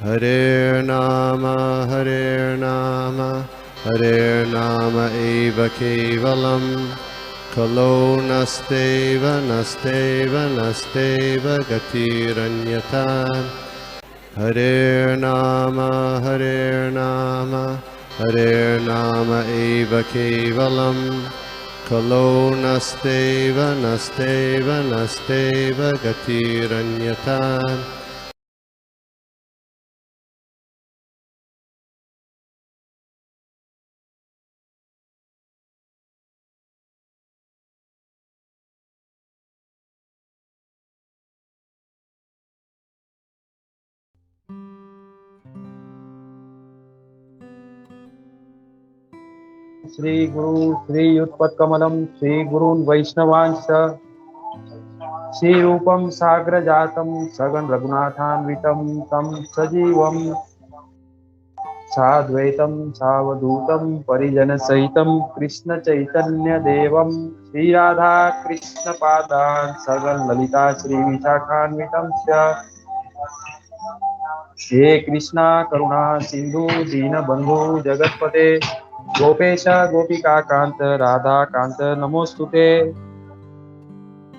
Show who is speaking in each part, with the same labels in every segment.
Speaker 1: Hare Nama Hare Nama eva kevalam Kalo nasteva nasteva nasteva gatiranyata Hare Nama Hare Nama eva kevalam Kalo nasteva nasteva nasteva gatiranyata
Speaker 2: Shri गुरु श्री युत्पत्कमलं श्री गुरून् वैष्णवांश्च श्री रूपं साग्र जातं सगन रघुनाथान्वितं तं सजीवं साद्वैतं सावधूतं परिजन सहितं कृष्ण चैतन्य देवं श्री राधा कृष्ण पादान् सगन ललिता श्री विशाखान्वितं च हे कृष्णा करुणा सिंधु दीनबंधु जगतपते गोपेश गोपिका कांत राधा कांत नमोस्तुते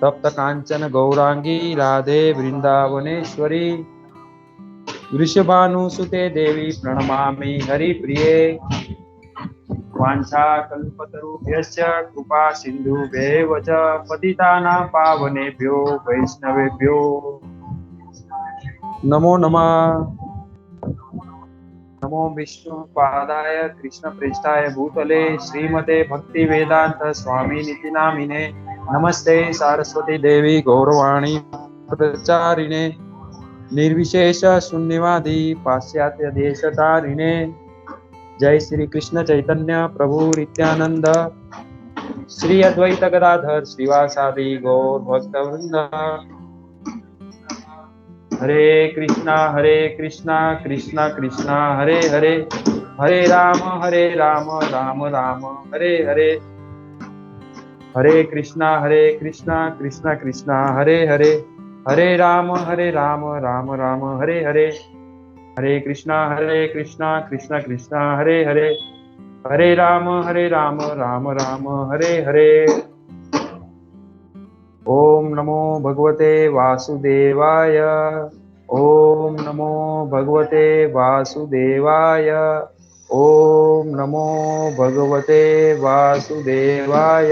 Speaker 2: तप्त कांचन गौरांगी राधे वृंदावनेश्वरी वृषभानुसुते देवी प्रणमामि हरिप्रिये वाञ्छा कल्पतरुभ्यश्च कृपा सिन्धुभ्येव च पतितानां पावनेभ्यो वैष्णवेभ्यो नमो नमः। नमो विष्णुपादाय कृष्णप्रेष्ठाय भूतले श्रीमते भक्तिवेदांत स्वामिनिति नामिने नमस्ते सारस्वती देवी गौरवाणी प्रचारिणे निर्विशेष शून्यवादी पाश्चात्य देशतारिणे जय श्री कृष्ण चैतन्य प्रभु नित्यानंद श्री अद्वैत गदाधर श्रीवासादि गौर भक्तवृंद। हरे कृष्णा कृष्णा कृष्णा हरे हरे हरे राम राम राम हरे हरे हरे कृष्णा कृष्णा कृष्णा हरे हरे हरे राम राम राम हरे हरे हरे कृष्णा कृष्णा कृष्णा हरे हरे हरे राम राम राम हरे हरे। ओम नमो भगवते वासुदेवाय ओम नमो भगवते वासुदेवाय ओम नमो भगवते वासुदेवाय।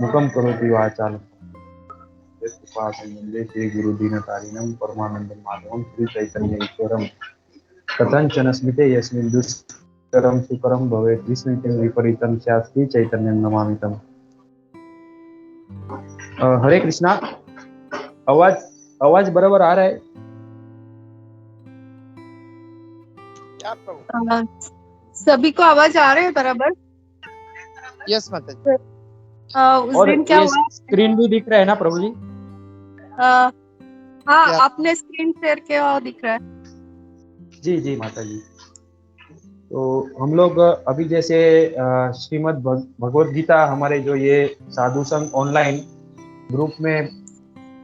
Speaker 2: मुखम करोति वाचाल श्री गुरु दीनतारिणं परमानंदं माधवं श्री चैतन्य ईश्वरं कथंचन स्मिते यस्मिन् दुष्करं सुकरं भवेत् विस्मृतिं विपरीतं स्यात् श्री चैतन्यं नमामि तम्। हरे कृष्णा। आवाज बराबर आ रहा है?
Speaker 3: सभी को आवाज आ रहे है बराबर?
Speaker 4: यस माता जी।
Speaker 3: उस दिन क्या हुआ?
Speaker 2: स्क्रीन भी दिख रहा है ना प्रभु जी?
Speaker 3: हाँ, आपने स्क्रीन शेयर किया दिख रहा है।
Speaker 2: जी माता जी। तो हम लोग अभी जैसे श्रीमद् भगवत गीता हमारे जो ये साधु संघ ऑनलाइन ग्रुप में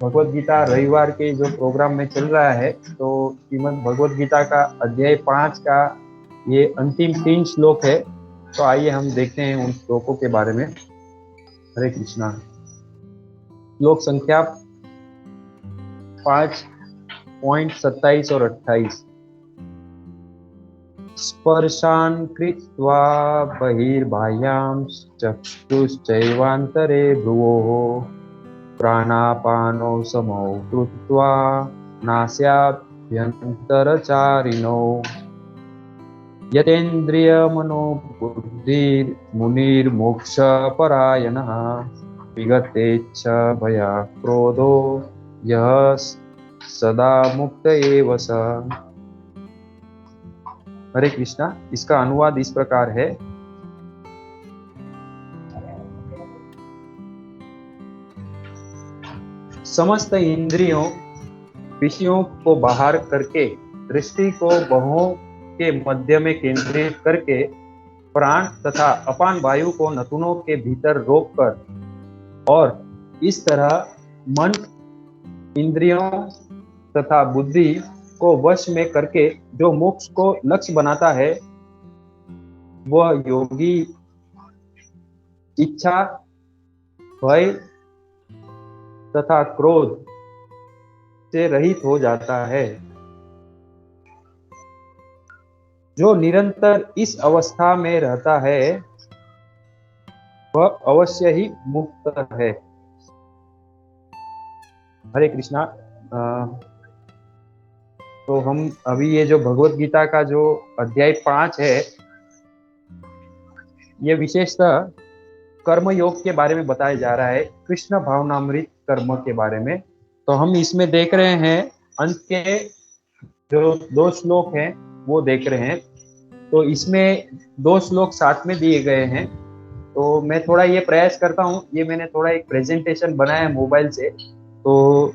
Speaker 2: भगवत गीता रविवार के जो प्रोग्राम में चल रहा है, तो श्रीमद् भगवत गीता का अध्याय 5 का ये अंतिम 3 श्लोक है। तो आइए हम देखते हैं उन श्लोकों के बारे में। हरे कृष्णा। श्लोक संख्या 5.27 और 28। स्पर्शान् कृत्वा बहिर्बाह्यां चक्षुश्चैवान्तरे भ्रुवोः प्राणापानौ समौ कृत्वा नास्याभ्यन्तरचारिणौ यतेन्द्रियमनोबुद्धिर्मुनिर्मोक्षपरायणः विगतेच्छ भयात् क्रोधो यः सदा मुक्त एव स। हरे कृष्णा। इसका अनुवाद इस प्रकार है। समस्त इंद्रियों विषयों को बाहर करके दृष्टि को बाहों के मध्य में केंद्रित करके प्राण तथा अपान वायु को नथुनों के भीतर रोककर और इस तरह मन, इंद्रियों तथा बुद्धि को वश में करके जो मोक्ष को लक्ष्य बनाता है, वह योगी इच्छा, भय तथा क्रोध से रहित हो जाता है। जो निरंतर इस अवस्था में रहता है वह अवश्य ही मुक्त है। हरे कृष्णा। तो हम अभी ये जो भगवत गीता का जो अध्याय 5 है, ये विशेषतः कर्म योग के बारे में बताया जा रहा है, कृष्ण भावनामृत कर्म के बारे में। तो हम इसमें देख रहे हैं अंत के जो 2 श्लोक हैं वो देख रहे हैं। तो इसमें 2 श्लोक साथ में दिए गए हैं। तो मैं थोड़ा ये प्रयास करता हूँ, ये मैंने थोड़ा एक प्रेजेंटेशन बनाया है मोबाइल से, तो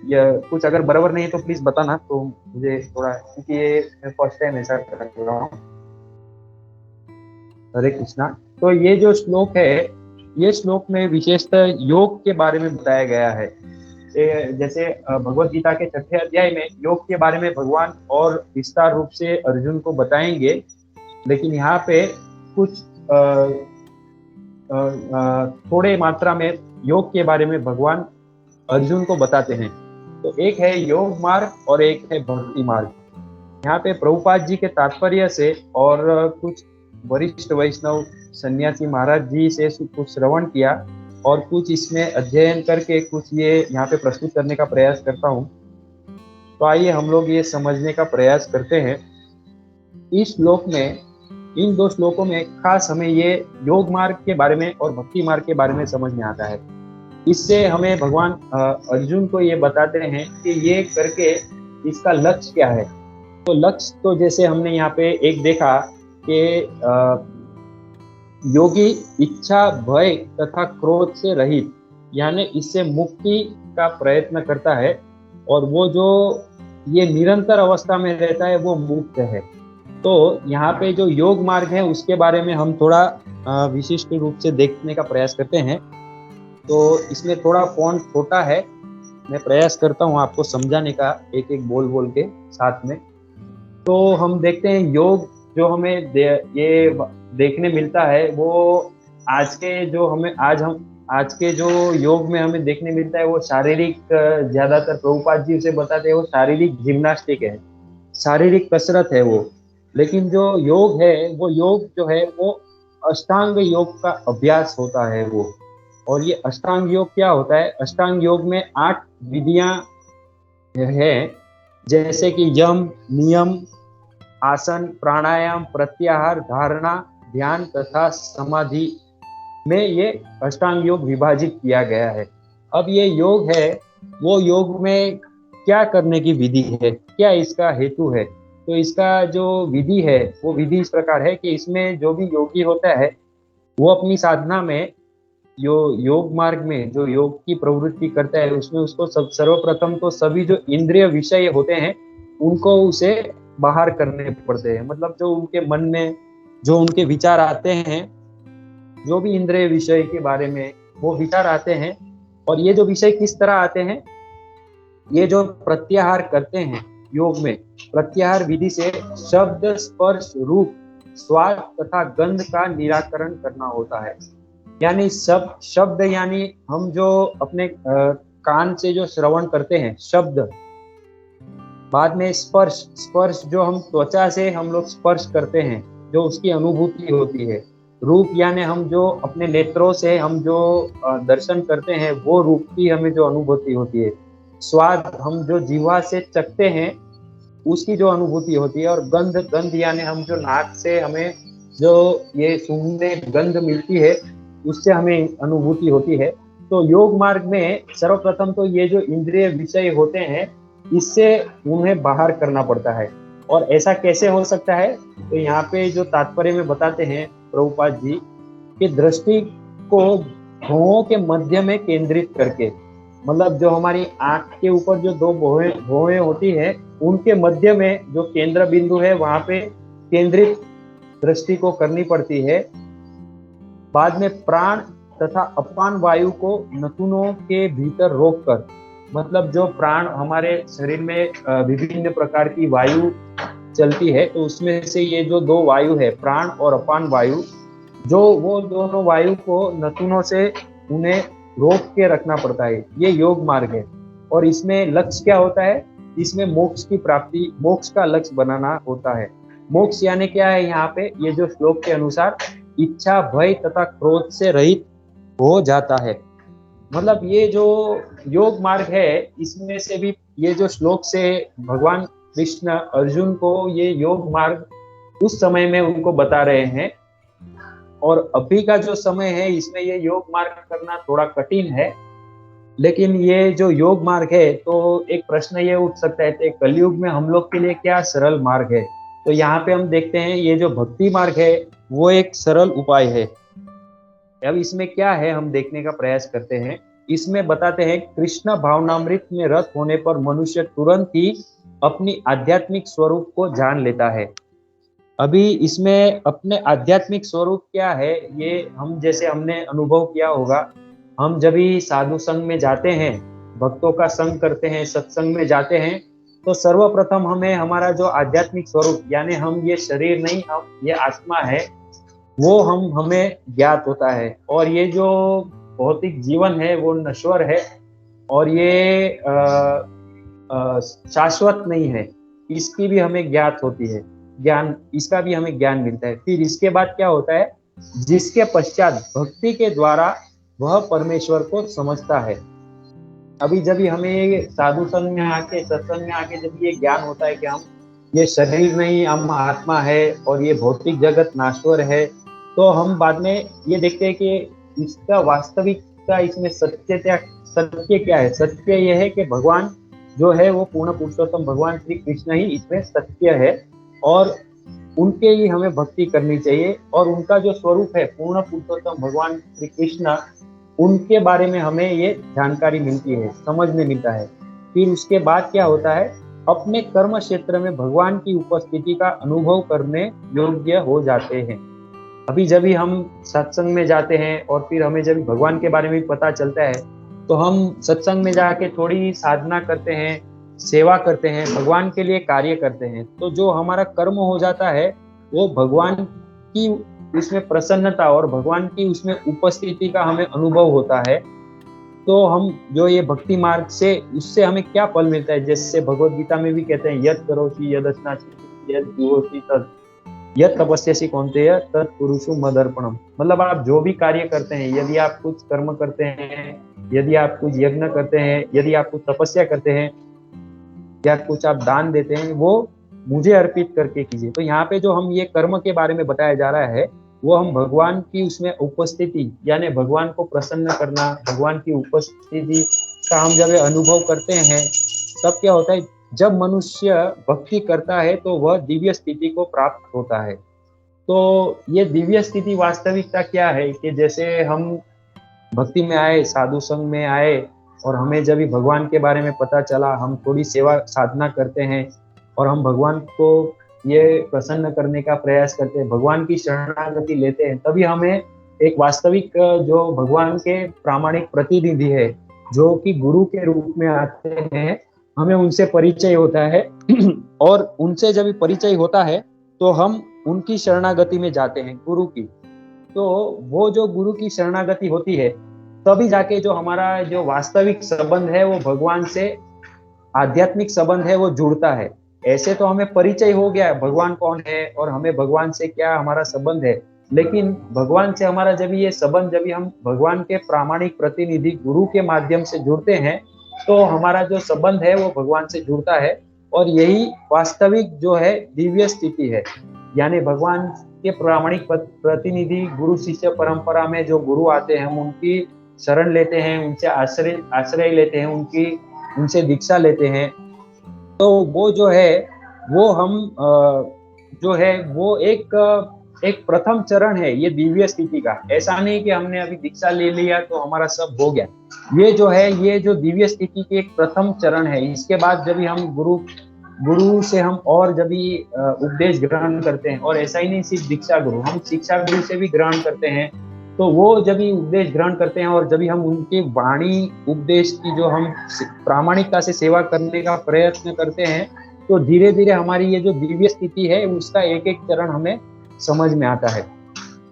Speaker 2: ये कुछ अगर बराबर नहीं तो प्लीज बताना, तो मुझे थोड़ा, क्योंकि ये मैं फर्स्ट टाइम ऐसा कर रहा हूँ। हरे कृष्णा। तो ये जो श्लोक है, ये श्लोक में विशेषतः योग के बारे में बताया गया है। जैसे भगवत गीता के 6ठे अध्याय में योग के बारे में भगवान और विस्तार रूप से अर्जुन को बताएंगे, लेकिन यहाँ पे कुछ थोड़े मात्रा में योग के बारे में भगवान अर्जुन को बताते हैं। तो एक है योग मार्ग और एक है भक्ति मार्ग। यहाँ पे प्रभुपाद जी के तात्पर्य से और कुछ वरिष्ठ वैष्णव सन्यासी महाराज जी से कुछ श्रवण किया और कुछ इसमें अध्ययन करके कुछ ये यहाँ पे प्रस्तुत करने का प्रयास करता हूँ। तो आइए हम लोग ये समझने का प्रयास करते हैं। इस श्लोक में, इन 2 श्लोकों में खास हमें ये योग मार्ग के बारे में और भक्ति मार्ग के बारे में समझ में आता है। इससे हमें भगवान अर्जुन को ये बताते हैं कि ये करके इसका लक्ष्य क्या है। तो लक्ष्य तो जैसे हमने यहाँ पे एक देखा कि योगी इच्छा, भय तथा क्रोध से रहित, यानी इससे मुक्ति का प्रयत्न करता है, और वो जो ये निरंतर अवस्था में रहता है वो मुक्त है। तो यहाँ पे जो योग मार्ग है उसके बारे में हम थोड़ा विशिष्ट रूप से देखने का प्रयास करते हैं। तो इसमें थोड़ा फॉन्ट छोटा है, मैं प्रयास करता हूँ आपको समझाने का एक एक बोल के साथ में। तो हम देखते हैं योग जो हमें ये देखने मिलता है, वो आज के जो योग में हमें देखने मिलता है वो शारीरिक, ज्यादातर प्रभुपाद जी से बताते हैं वो शारीरिक जिम्नास्टिक है, शारीरिक कसरत है वो। लेकिन जो योग है, वो योग जो है वो अष्टांग योग का अभ्यास होता है वो। और ये अष्टांग योग क्या होता है? अष्टांग योग में 8 विधियां हैं, जैसे कि यम, नियम, आसन, प्राणायाम, प्रत्याहार, धारणा, ध्यान तथा समाधि में ये अष्टांग योग विभाजित किया गया है। अब ये योग है, वो योग में क्या करने की विधि है, क्या इसका हेतु है? तो इसका जो विधि है वो विधि इस प्रकार है कि इसमें जो भी योगी होता है वो अपनी साधना में, योग मार्ग में जो योग की प्रवृत्ति करता है, उसमें उसको सर्वप्रथम तो सभी जो इंद्रिय विषय होते हैं उनको उसे बाहर करने पड़ते हैं। मतलब जो उनके मन में जो उनके विचार आते हैं, जो भी इंद्रिय विषय के बारे में वो विचार आते हैं, और ये जो विषय किस तरह आते हैं, ये जो प्रत्याहार करते हैं योग में, प्रत्याहार विधि से शब्द, स्पर्श, रूप, स्वाद तथा गंध का निराकरण करना होता है। यानी शब्द यानी हम जो अपने कान से जो श्रवण करते हैं शब्द, बाद में स्पर्श जो हम त्वचा से हम लोग स्पर्श करते हैं, जो उसकी अनुभूति होती है। रूप यानी हम जो अपने नेत्रों से हम जो दर्शन करते हैं वो रूप की हमें जो अनुभूति होती है। स्वाद हम जो जीवा से चखते हैं उसकी जो अनुभूति होती है। और गंध यानी हम जो नाक से हमें जो ये सूंघने गंध मिलती है उससे हमें अनुभूति होती है। तो योग मार्ग में सर्वप्रथम तो ये जो इंद्रिय विषय होते हैं इससे उन्हें बाहर करना पड़ता है। और ऐसा कैसे हो सकता है? तो यहाँ पे जो तात्पर्य में बताते हैं प्रभुपाद जी कि दृष्टि को भौहों के मध्य में केंद्रित करके, मतलब जो हमारी आंख के ऊपर जो दो भौहें होती है, उनके मध्य में जो केंद्र बिंदु है वहां पे केंद्रित दृष्टि को करनी पड़ती है। बाद में प्राण तथा अपान वायु को नथुनों के भीतर रोककर, मतलब जो प्राण हमारे शरीर में विभिन्न प्रकार की वायु चलती है, तो उसमें से ये जो दो वायु है, प्राण और अपान वायु, जो वो दोनों वायु को नथुनों से उन्हें रोक के रखना पड़ता है। ये योग मार्ग है। और इसमें लक्ष्य क्या होता है? इसमें मोक्ष की प्राप्ति, मोक्ष का लक्ष्य बनाना होता है। मोक्ष यानी क्या है? यहाँ पे ये जो श्लोक के अनुसार इच्छा, भय तथा क्रोध से रहित हो जाता है। मतलब ये जो योग मार्ग है, इसमें से भी ये जो श्लोक से भगवान कृष्ण अर्जुन को ये योग मार्ग उस समय में उनको बता रहे हैं। और अभी का जो समय है, इसमें ये योग मार्ग करना थोड़ा कठिन है। लेकिन ये जो योग मार्ग है, तो एक प्रश्न ये उठ सकता है कि कलयुग में हम लोग के लिए क्या सरल मार्ग है? तो यहाँ पे हम देखते हैं ये जो भक्ति मार्ग है वो एक सरल उपाय है। अब इसमें क्या है हम देखने का प्रयास करते हैं। इसमें बताते हैं कृष्ण भावनामृत में रत होने पर मनुष्य तुरंत ही अपनी आध्यात्मिक स्वरूप को जान लेता है। अभी इसमें अपने आध्यात्मिक स्वरूप क्या है, ये हम जैसे हमने अनुभव किया होगा। हम जब भी साधु संघ में जाते हैं, भक्तों का संग करते हैं, सत्संग में जाते हैं, तो सर्वप्रथम हमें हमारा जो आध्यात्मिक स्वरूप, यानी हम ये शरीर नहीं, हम ये आत्मा है, वो हमें ज्ञात होता है। और ये जो भौतिक जीवन है वो नश्वर है और ये शाश्वत नहीं है, इसकी भी हमें ज्ञात होती है, ज्ञान, इसका भी हमें ज्ञान मिलता है। फिर इसके बाद क्या होता है? जिसके पश्चात भक्ति के द्वारा वह परमेश्वर को समझता है। अभी जब भी हमें साधु संघ में आके, सत्संग में आके जब ये ज्ञान होता है कि हम ये शरीर नहीं, हम आत्मा है और ये भौतिक जगत नाश्वर है, तो हम बाद में ये देखते हैं कि इसका वास्तविकता, इसमें सत्य क्या है? सत्य यह है कि भगवान जो है वो पूर्ण पुरुषोत्तम भगवान श्री कृष्ण ही इसमें सत्य है और उनके ही हमें भक्ति करनी चाहिए। और उनका जो स्वरूप है पूर्ण पुरुषोत्तम भगवान श्री कृष्ण, उनके बारे में हमें ये जानकारी मिलती है, समझ में मिलता है। फिर उसके बाद क्या होता है? अपने कर्म क्षेत्र में भगवान की उपस्थिति का अनुभव करने योग्य हो जाते हैं। अभी जब भी हम सत्संग में जाते हैं और फिर हमें जब भगवान के बारे में पता चलता है, तो हम सत्संग में जाके थोड़ी साधना करते हैं, सेवा करते हैं, भगवान के लिए कार्य करते हैं। तो जो हमारा कर्म हो जाता है वो भगवान की उसमें प्रसन्नता और भगवान की उसमें उपस्थिति का हमें अनुभव होता है। तो हम जो ये भक्ति मार्ग से, उससे हमें क्या फल मिलता है? जैसे भगवद गीता में भी कहते हैं, यत् करोषि यदश्नासि यद् जुहोषि तत् यत् तपस्यसि कौन्तेय तत्पुरुषो मदर्पणम। मतलब आप जो भी कार्य करते हैं, यदि आप कुछ कर्म करते हैं, यदि आप कुछ यज्ञ करते हैं, यदि आप कुछ तपस्या करते हैं या कुछ आप दान देते हैं, वो मुझे अर्पित करके कीजिए। तो यहाँ पे जो हम ये कर्म के बारे में बताया जा रहा है, वो हम भगवान की उसमें उपस्थिति, यानी भगवान को प्रसन्न करना, भगवान की उपस्थिति का हम जब अनुभव करते हैं, तब क्या होता है? जब मनुष्य भक्ति करता है तो वह दिव्य स्थिति को प्राप्त होता है। तो ये दिव्य स्थिति वास्तविकता क्या है कि जैसे हम भक्ति में आए, साधु संघ में आए और हमें जब भी भगवान के बारे में पता चला, हम थोड़ी सेवा साधना करते हैं और हम भगवान को ये प्रसन्न करने का प्रयास करते हैं, भगवान की शरणागति लेते हैं, तभी हमें एक वास्तविक जो भगवान के प्रामाणिक प्रतिनिधि है, जो कि गुरु के रूप में आते हैं, हमें उनसे परिचय होता है। और उनसे जब परिचय होता है तो हम उनकी शरणागति में जाते हैं, गुरु की। तो वो जो गुरु की शरणागति होती है, तभी जाके जो हमारा जो वास्तविक संबंध है वो भगवान से, आध्यात्मिक संबंध है, वो जुड़ता है। ऐसे तो हमें परिचय हो गया भगवान कौन है और हमें भगवान से क्या हमारा संबंध है, लेकिन भगवान से हमारा जब ये संबंध, जब हम भगवान के प्रामाणिक प्रतिनिधि गुरु के माध्यम से जुड़ते हैं, तो हमारा जो संबंध है वो भगवान से जुड़ता है। और यही वास्तविक जो है दिव्य स्थिति है, यानी भगवान के प्रामाणिक प्रतिनिधि गुरु शिष्य परंपरा में जो गुरु आते हैं, हम उनकी शरण लेते हैं, उनसे आश्रय लेते हैं, उनसे दीक्षा लेते हैं। तो वो जो है वो हम जो है वो एक एक प्रथम चरण है ये दिव्य स्थिति का। ऐसा नहीं कि हमने अभी दीक्षा ले लिया तो हमारा सब हो गया। ये जो है, ये जो दिव्य स्थिति की एक प्रथम चरण है। इसके बाद जब भी हम गुरु से हम और जब भी उपदेश ग्रहण करते हैं, और ऐसा ही नहीं सिर्फ दीक्षा गुरु, हम शिक्षा गुरु से भी ग्रहण करते हैं। तो वो जब भी उपदेश ग्रहण करते हैं और जब भी हम उनके वाणी उपदेश की जो हम प्रामाणिकता से सेवा करने का प्रयत्न करते हैं, तो धीरे धीरे हमारी ये जो दिव्य स्थिति है उसका एक एक चरण हमें समझ में आता है।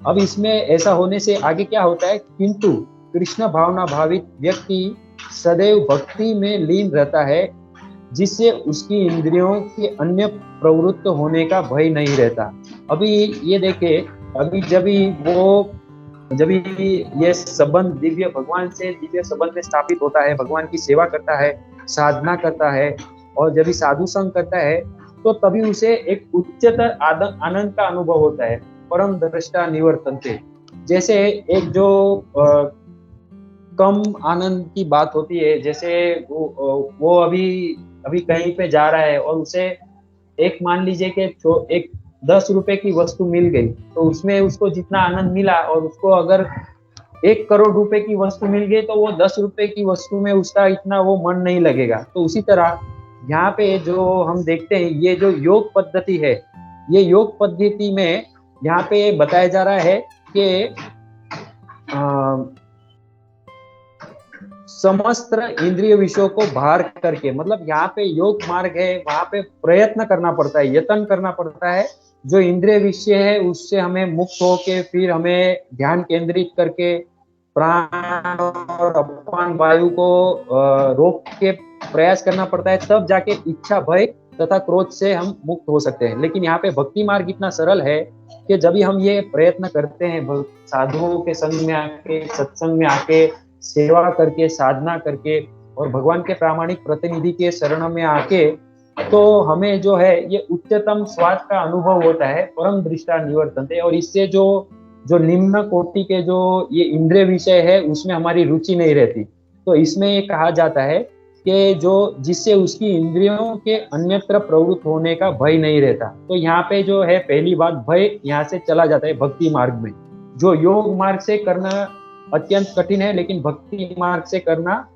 Speaker 2: अब इसमें ऐसा होने से आगे क्या होता है, किंतु कृष्ण भावना भावित व्यक्ति सदैव भक्ति में लीन रहता है, जिससे उसकी इंद्रियों के अन्य प्रवृत्त होने का भय नहीं रहता। अभी ये देखे, अभी जब ये संबंध दिव्य भगवान से दिव्य संबंध में स्थापित होता है, भगवान की सेवा करता है, साधना करता है, और जब भी साधु संग करता है, तो तभी उसे एक उच्चतर आनंद का अनुभव होता है। परम दृष्टा निवर्तन्ते, जैसे एक जो कम आनंद की बात होती है, जैसे वो अभी कहीं पे जा रहा है और उसे एक, मान लीजिए कि एक 10 रुपए की वस्तु मिल गई, तो उसमें उसको जितना आनंद मिला, और उसको अगर 1 करोड़ रुपए की वस्तु मिल गई तो वो 10 रुपए की वस्तु में उसका इतना वो मन नहीं लगेगा। तो उसी तरह यहाँ पे जो हम देखते हैं, ये जो योग पद्धति है, ये योग पद्धति में यहाँ पे बताया जा रहा है कि समस्त इंद्रिय विषयों को बाहर करके, मतलब यहाँ पे योग मार्ग है, वहां पे प्रयत्न करना पड़ता है, यत्न करना पड़ता है। जो इंद्रिय विषय है उससे हमें मुक्त होके फिर हमें ध्यान केंद्रित करके प्राण और अपान वायु को रोक के प्रयास करना पड़ता है, तब जाके इच्छा, भय तथा क्रोध से हम मुक्त हो सकते हैं। लेकिन यहाँ पे भक्ति मार्ग इतना सरल है कि जब भी हम ये प्रयत्न करते हैं, साधुओं के संग में आके, सत्संग में आके, सेवा करके, साधना करके, और भगवान के प्रामाणिक प्रतिनिधि के शरण में आके, तो हमें जो है ये उच्चतम स्वाद का अनुभव होता है, परम दृष्टा निवर्तन्ते। और इससे जो निम्न कोटि के जो ये इंद्रिय विषय है उसमें हमारी रुचि नहीं रहती। तो इसमें ये कहा जाता है कि जिससे उसकी इंद्रियों के अन्यत्र प्रवृत्त होने का भय नहीं रहता। तो यहाँ पे जो है पहली बात, भय यहाँ से चला जाता है भक्ति मार्ग में। जो योग मार्ग से करना अत्यंत कठिन है, लेकिन भक्ति मार्ग से करना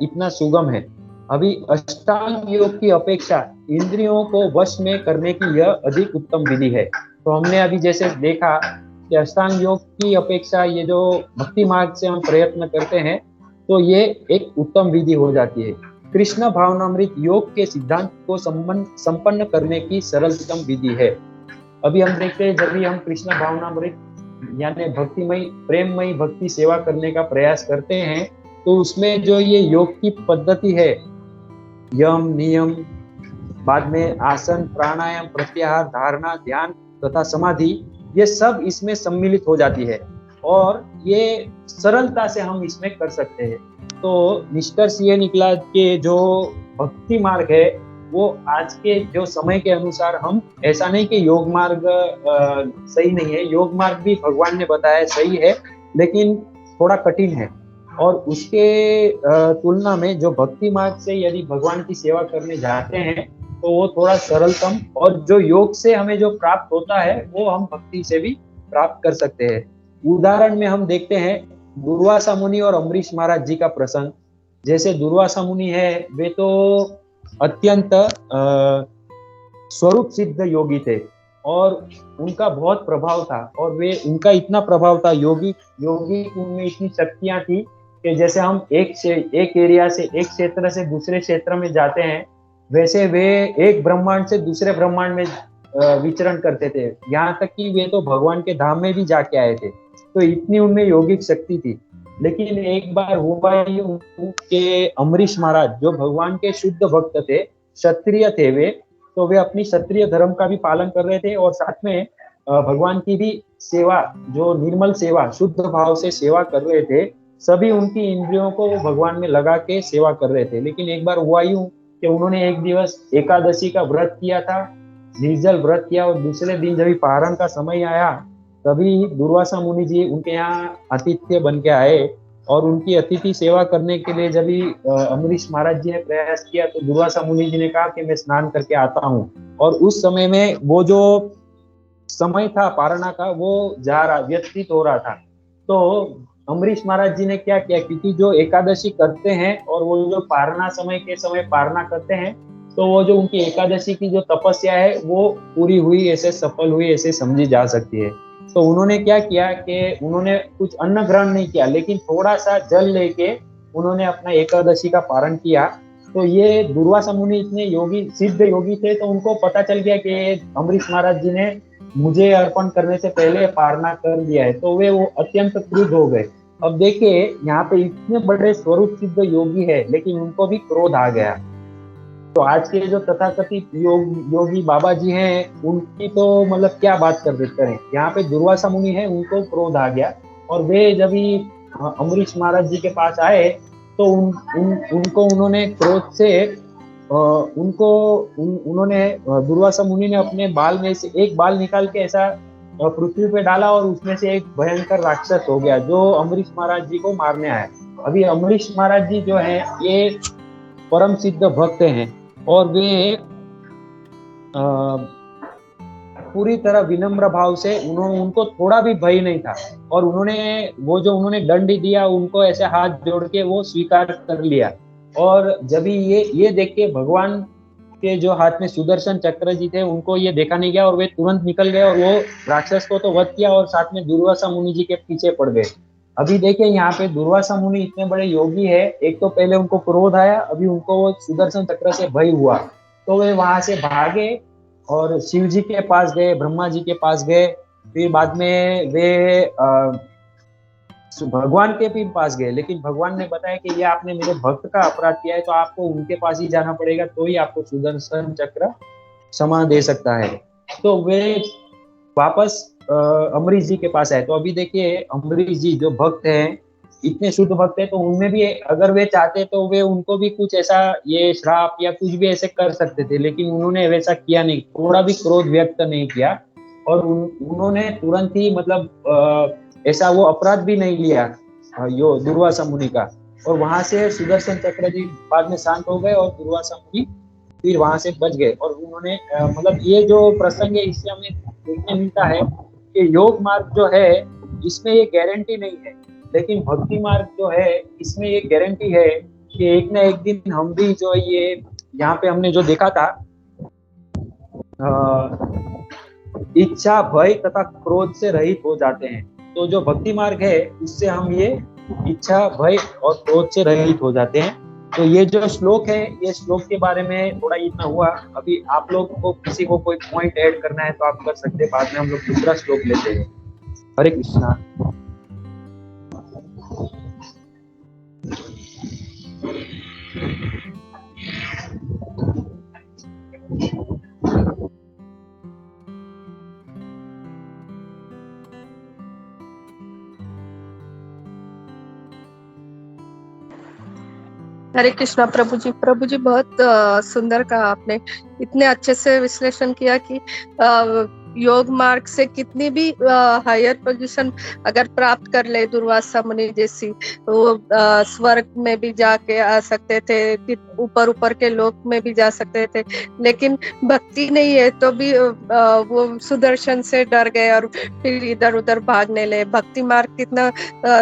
Speaker 2: इतना सुगम है। अभी अष्टांग योग की अपेक्षा इंद्रियों को वश में करने की यह अधिक उत्तम विधि है। तो हमने अभी जैसे देखा कि अष्टांग योग की अपेक्षा ये जो भक्ति मार्ग से हम प्रयत्न करते हैं, तो ये एक उत्तम विधि हो जाती है। कृष्ण भावनामृत योग के सिद्धांत को संपन्न करने की सरलतम विधि है। अभी हम देखते हैं, जब भी हम कृष्ण भावनामृत यानी भक्तिमय, प्रेममय भक्ति सेवा करने का प्रयास करते हैं, तो उसमें जो ये योग की पद्धति है, यम, नियम, बाद में आसन, प्राणायाम, प्रत्याहार, धारणा, ध्यान तथा समाधि, ये सब इसमें सम्मिलित हो जाती है, और ये सरलता से हम इसमें कर सकते हैं। तो निष्कर्ष ये निकला कि जो भक्ति मार्ग है वो आज के जो समय के अनुसार, हम ऐसा नहीं कि योग मार्ग सही नहीं है, योग मार्ग भी भगवान ने बताया सही है, लेकिन थोड़ा कठिन है। और उसके तुलना में जो भक्ति मार्ग से यदि भगवान की सेवा करने जाते हैं, तो वो थोड़ा सरलतम, और जो योग से हमें जो प्राप्त होता है वो हम भक्ति से भी प्राप्त कर सकते हैं। उदाहरण में हम देखते हैं दुर्वासा मुनि और अम्बरीश महाराज जी का प्रसंग। जैसे दुर्वासा मुनि है, वे तो अत्यंत स्वरूप सिद्ध योगी थे, और उनका बहुत प्रभाव था, और उनका इतना प्रभाव था, योगी उनमें इतनी शक्तियां थी कि जैसे हम एक एरिया से, एक क्षेत्र से दूसरे क्षेत्र में जाते हैं, वैसे वे एक ब्रह्मांड से दूसरे ब्रह्मांड में विचरण करते थे। यहाँ तक कि वे तो भगवान के धाम में भी जाके आए थे। तो इतनी उनमें योगिक शक्ति थी। लेकिन एक बार हुआ कि अम्बरीश महाराज, जो भगवान के शुद्ध भक्त थे, क्षत्रिय थे वे, तो वे अपनी क्षत्रिय धर्म का भी पालन कर रहे थे, और साथ में भगवान की भी सेवा, जो निर्मल सेवा, शुद्ध भाव से सेवा कर रहे थे। सभी उनकी इंद्रियों को भगवान में लगा के सेवा कर रहे थे। लेकिन एक बार हुआ यूं कि उन्होंने एक दिवस एकादशी का व्रत किया था, निर्जल व्रत किया, और दूसरे दिन जब पारण का समय आया, तभी दुर्वासा मुनि जी उनके यहाँ आतिथ्य बन के आए, और उनकी अतिथि सेवा करने के लिए जब अम्बरीश महाराज जी ने प्रयास किया, तो दुर्वासा मुनि जी ने कहा कि मैं स्नान करके आता हूँ। और उस समय में वो जो समय था पारणा का वो जा रहा व्यतीत हो रहा था। तो अम्बरीश महाराज जी ने क्या किया, क्योंकि जो एकादशी करते हैं और वो जो पारणा समय के समय पारणा करते हैं, तो वो जो उनकी एकादशी की जो तपस्या है वो पूरी हुई, ऐसे सफल हुई, ऐसे समझी जा सकती है। तो उन्होंने क्या किया कि उन्होंने कुछ अन्न ग्रहण नहीं किया, लेकिन थोड़ा सा जल लेके उन्होंने अपना एकादशी का पारण किया। तो ये दुर्वासा मुनि इतने योगी, सिद्ध योगी थे, तो उनको पता चल गया कि अम्बरीश महाराज जी ने मुझे अर्पण करने से पहले पारणा कर दिया है। तो वे वो अत्यंत क्रुद्ध हो गए। अब देखिए यहाँ पे इतने बड़े स्वरूप सिद्ध योगी है, लेकिन उनको भी क्रोध आ गया। तो आज के जो तथाकथित योगी बाबा जी हैं, उनकी तो मतलब क्या बात कर देते हैं। यहाँ पे दुर्वासा मुनि है, उनको क्रोध आ गया, और वे जब ही अम्बरीश महाराज जी के पास आए, तो उनको उन्होंने क्रोध से उन्होंने दुर्वासा मुनि ने अपने बाल में से एक बाल निकाल के ऐसा पृथ्वी पे डाला, और उसमें से एक भयंकर राक्षस हो गया जो अम्बरीश महाराज जी को मारने आया। अभी अम्बरीश महाराज जी जो है ये परम सिद्ध भक्त हैं, और वे पूरी तरह विनम्र भाव से उनको थोड़ा भी भय नहीं था, और उन्होंने दंड दिया, उनको ऐसे हाथ जोड़ के वो स्वीकार कर लिया। और जब ये देख के भगवान के जो हाथ में सुदर्शन चक्र जी थे, उनको ये देखा नहीं गया, और वे तुरंत निकल गए, और वो राक्षस को तो वध किया, और साथ में दुर्वासा मुनि जी के पीछे पड़ गए। अभी देखिए यहाँ पे दुर्वासा मुनि इतने बड़े योगी है, एक तो पहले उनको क्रोध आया, अभी उनको वो सुदर्शन चक्र से भय हुआ, तो वे वहां से भागे और शिव जी के पास गए, ब्रह्मा जी के पास गए। फिर बाद में वे भगवान के भी पास गए, लेकिन भगवान ने बताया कि ये आपने मेरे भक्त का अपराध किया है, तो आपको उनके पास ही जाना पड़ेगा, तो ही आपको सुदर्शन चक्र क्षमा दे सकता है। तो वे वापस अम्बरीश जी के पास आए। तो अभी देखिए अम्बरीश जी जो भक्त हैं, इतने शुद्ध भक्त हैं, तो उनमें भी अगर वे चाहते तो वे उनको भी कुछ ऐसा ये श्राप या कुछ भी ऐसे कर सकते थे, लेकिन उन्होंने वैसा किया नहीं, थोड़ा भी क्रोध व्यक्त नहीं किया, और उन्होंने तुरंत ही मतलब ऐसा वो अपराध भी नहीं लिया यो दुर्वासा मुनि का। और वहां से सुदर्शन चक्र जी बाद में शांत हो गए, और दुर्वासा मुनि फिर वहां से बच गए। और उन्होंने मतलब ये जो प्रसंग है, इससे हमें देखने मिलता है कि योग मार्ग जो है इसमें ये गारंटी नहीं है, लेकिन भक्ति मार्ग जो है इसमें ये गारंटी है कि एक ना एक दिन हम भी जो ये यहाँ पे हमने जो देखा था, इच्छा भय तथा क्रोध से रहित हो जाते हैं। तो जो भक्ति मार्ग है उससे हम ये इच्छा भय और क्रोध से रहित हो जाते हैं। तो ये जो श्लोक है, ये श्लोक के बारे में थोड़ा इतना हुआ। अभी आप लोग को किसी को कोई पॉइंट ऐड करना है तो आप कर सकते हैं, बाद में हम लोग दूसरा श्लोक लेते हैं। हरे कृष्णा।
Speaker 3: हरे कृष्णा प्रभु जी। प्रभु जी बहुत सुंदर कहा आपने, इतने अच्छे से विश्लेषण किया कि योग मार्ग से कितनी भी हायर पोजीशन अगर प्राप्त कर ले दुर्वासा मुनि जैसी, वो स्वर्ग में भी जाके आ सकते थे, ऊपर ऊपर के लोक में भी जा सकते थे, लेकिन भक्ति नहीं है तो भी वो सुदर्शन से डर गए और फिर इधर उधर भागने लगे। भक्ति मार्ग कितना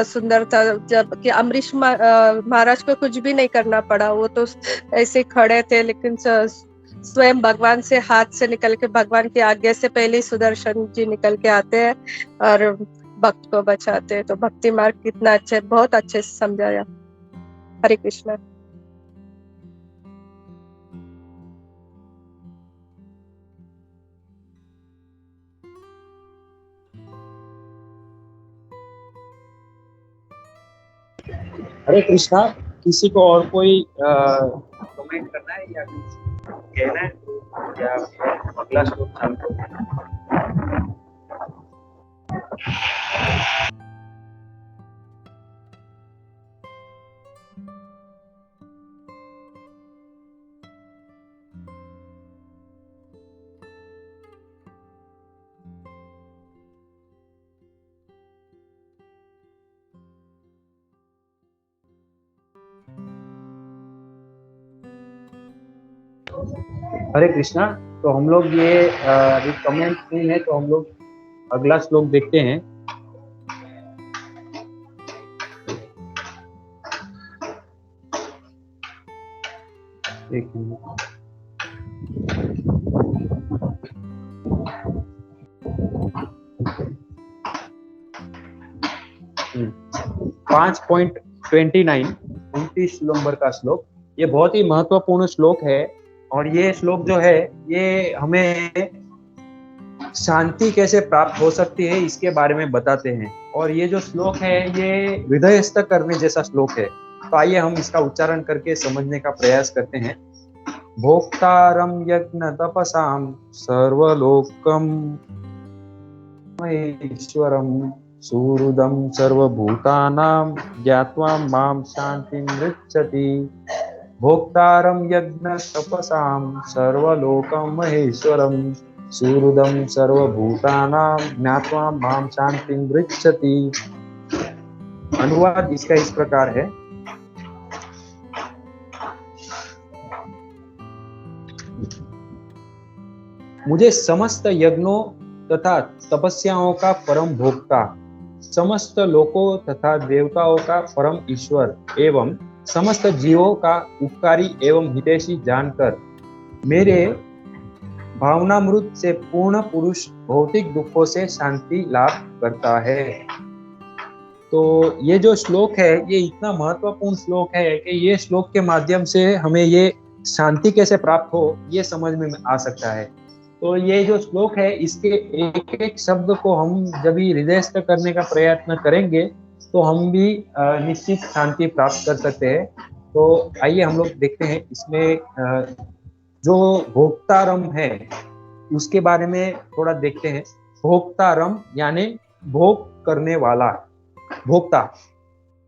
Speaker 3: सुंदर था, जब कि अम्बरीश महाराज को कुछ भी नहीं करना पड़ा, वो तो ऐसे खड़े थे, लेकिन स्वयं भगवान से हाथ से निकल के, भगवान की आज्ञा से पहले ही सुदर्शन जी निकल के आते हैं और भक्त को बचाते हैं। तो भक्ति मार्ग कितना अच्छे, बहुत अच्छे से समझाया। हरे कृष्णा।
Speaker 2: हरे कृष्णा। किसी को और कोई कमेंट करना है या कुछ कहना है, या अगला श्लोक चालू करो। हरे कृष्णा। तो हम लोग ये कमेंट नहीं है, तो हम लोग अगला श्लोक देखते हैं। एक मिनट। 5.29 29 नंबर का श्लोक, ये बहुत ही महत्वपूर्ण श्लोक है। और ये श्लोक जो है ये हमें शांति कैसे प्राप्त हो सकती है इसके बारे में बताते हैं। और ये जो श्लोक है ये हृदयस्थ करने जैसा श्लोक है। तो आइए हम इसका उच्चारण करके समझने का प्रयास करते हैं। भोक्तारं यज्ञ तपसां सर्वलोकं महेश्वरं सुहृदं सर्वभूतानां ज्ञात्वा मां शान्तिं पृच्छति। भोक्तारं यज्ञ तपसां सर्वलोकं महेश्वरं सुहृदं सर्वभूतानां ज्ञात्वा मां शान्तिं पृच्छति। अनुवाद इसका इस प्रकार है। मुझे समस्त यज्ञों तथा तपस्याओं का परम भोक्ता, समस्त लोकों तथा देवताओं का परम ईश्वर एवं समस्त जीवों का उपकारी एवं हितैषी जानकर मेरे भावनामृत से पूर्ण पुरुष भौतिक दुखों से शांति लाभ करता है। तो ये जो श्लोक है ये इतना महत्वपूर्ण श्लोक है कि ये श्लोक के माध्यम से हमें ये शांति कैसे प्राप्त हो ये समझ में आ सकता है। तो ये जो श्लोक है इसके एक एक शब्द को हम जब भी हृदयस्थ करने का प्रयत्न करेंगे तो हम भी निश्चित शांति प्राप्त कर सकते हैं। तो आइए हम लोग देखते हैं इसमें जो भोक्तारम है उसके बारे में थोड़ा देखते हैं। भोक्तारम यानी भोग करने वाला, भोक्ता।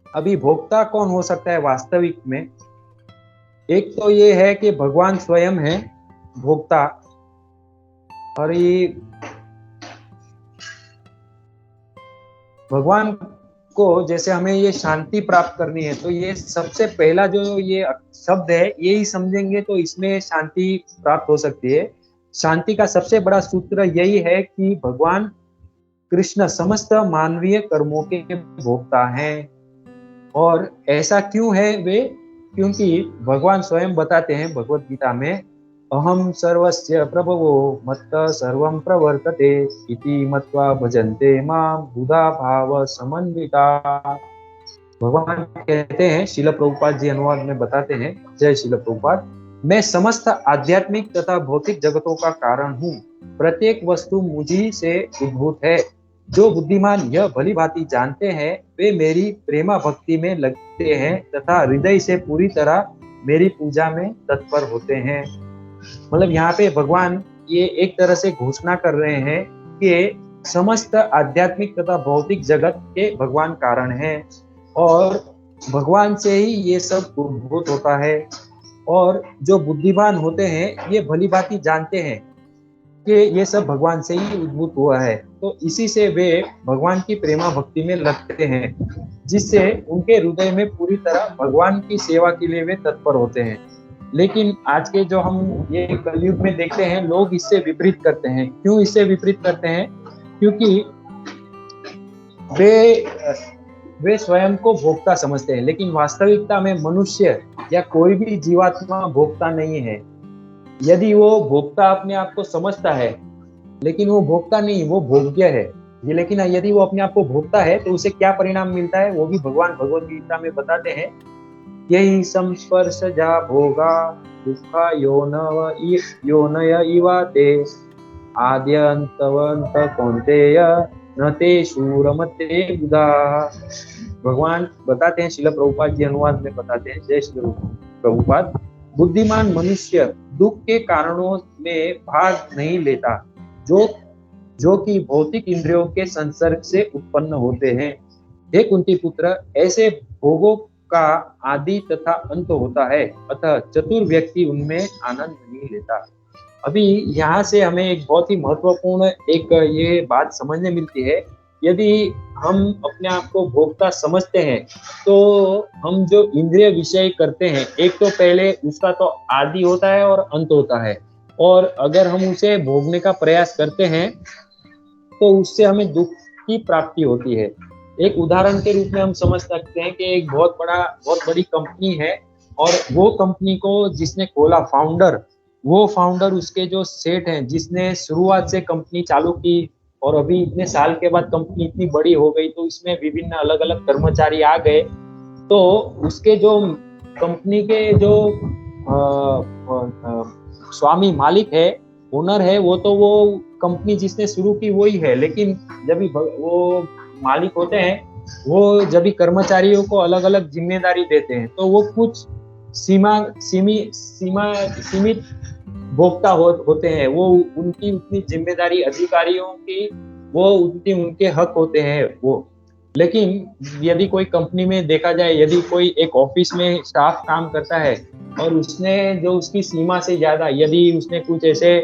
Speaker 2: अभी भोक्ता कौन हो सकता है वास्तविक में? एक तो ये है कि भगवान स्वयं है भोक्ता, और ये भगवान को जैसे हमें ये शांति प्राप्त करनी है तो ये सबसे पहला जो ये शब्द है यही समझेंगे तो इसमें शांति प्राप्त हो सकती है। शांति का सबसे बड़ा सूत्र यही है कि भगवान कृष्ण समस्त मानवीय कर्मों के भोक्ता हैं। और ऐसा क्यों है वे? क्योंकि भगवान स्वयं बताते हैं भगवत गीता में, अहम सर्वस्य प्रभवो मत्तः सर्वं प्रवर्तते इति मत्वा भजन्ते मां बुधा भाव समन्विता। भगवान कहते हैं, शिल प्रभुपाद जी अनुवाद में बताते हैं, जय शिल प्रभुपाद, मैं समस्त आध्यात्मिक तथा भौतिक जगतों का कारण हूँ। प्रत्येक वस्तु मुझी से उद्भूत है। जो बुद्धिमान यह भली भांति जानते हैं वे मेरी प्रेमा भक्ति में लगते हैं तथा हृदय से पूरी तरह मेरी पूजा में तत्पर होते हैं। मतलब यहाँ पे भगवान ये एक तरह से घोषणा कर रहे हैं कि समस्त आध्यात्मिक तथा भौतिक जगत के भगवान कारण हैं और भगवान से ही ये सब उद्भूत होता है। और जो बुद्धिमान होते हैं ये भली भांति जानते हैं कि ये सब भगवान से ही उद्भूत हुआ है, तो इसी से वे भगवान की प्रेमा भक्ति में लगते हैं, जिससे उनके हृदय में पूरी तरह भगवान की सेवा के लिए वे तत्पर होते हैं। लेकिन आज के जो हम ये कलयुग में देखते हैं लोग इससे विपरीत करते हैं। क्यों इससे विपरीत करते हैं? क्योंकि वे स्वयं को भोक्ता समझते हैं, लेकिन वास्तविकता में मनुष्य या कोई भी जीवात्मा भोक्ता नहीं है। यदि वो भोक्ता अपने आप को समझता है लेकिन वो भोक्ता नहीं, वो भोग्य है। ये लेकिन यदि वो अपने आप को भोक्ता है तो उसे क्या परिणाम मिलता है वो भी भगवान भगवत गीता में बताते हैं। यही संस्पर्श जा भोगा दुखा योनय इवाते आद्यंतवंत कौन्तेय न ते शूरमते बुधा। भगवान बताते हैं, शिल प्रभुपाद जी अनुवाद में बताते हैं, जय श्री प्रभुपाद, बुद्धिमान मनुष्य दुख के कारणों में भाग नहीं लेता जो कि भौतिक इंद्रियों के संसर्ग से उत्पन्न होते हैं। हे कुंती पुत्र, ऐसे भोगों का आदि तथा अंत होता है, अतः चतुर व्यक्ति उनमें आनंद नहीं लेता। अभी यहाँ से हमें एक बहुत ही महत्वपूर्ण एक ये बात समझने मिलती है। यदि हम अपने आप को भोक्ता समझते हैं तो हम जो इंद्रिय विषय करते हैं, एक तो पहले उसका तो आदि होता है और अंत होता है। और अगर हम उसे भोगने का प्रयास करते हैं तो उससे हमें दुख की प्राप्ति होती है। एक उदाहरण के रूप में हम समझ सकते हैं कि एक बहुत बड़ी कंपनी है, और वो कंपनी को जिसने खोला वो फाउंडर उसके जो सेठ हैं, जिसने शुरुआत से कंपनी चालू की, और अभी इतने साल के बाद कंपनी इतनी बड़ी हो गई तो इसमें विभिन्न अलग अलग कर्मचारी आ गए, तो उसके जो कंपनी के जो स्वामी मालिक है, ओनर है, वो कंपनी जिसने शुरू की वही है, लेकिन जब भी वो मालिक होते हैं, वो जब भी कर्मचारियों को अलग अलग जिम्मेदारी देते हैं तो वो कुछ सीमित भोक्ता होते हैं। वो उनकी उतनी जिम्मेदारी अधिकारियों की, वो उनके हक होते हैं वो। लेकिन यदि कोई कंपनी में देखा जाए, यदि कोई एक ऑफिस में स्टाफ काम करता है और उसने जो उसकी सीमा से ज्यादा, यदि उसने कुछ ऐसे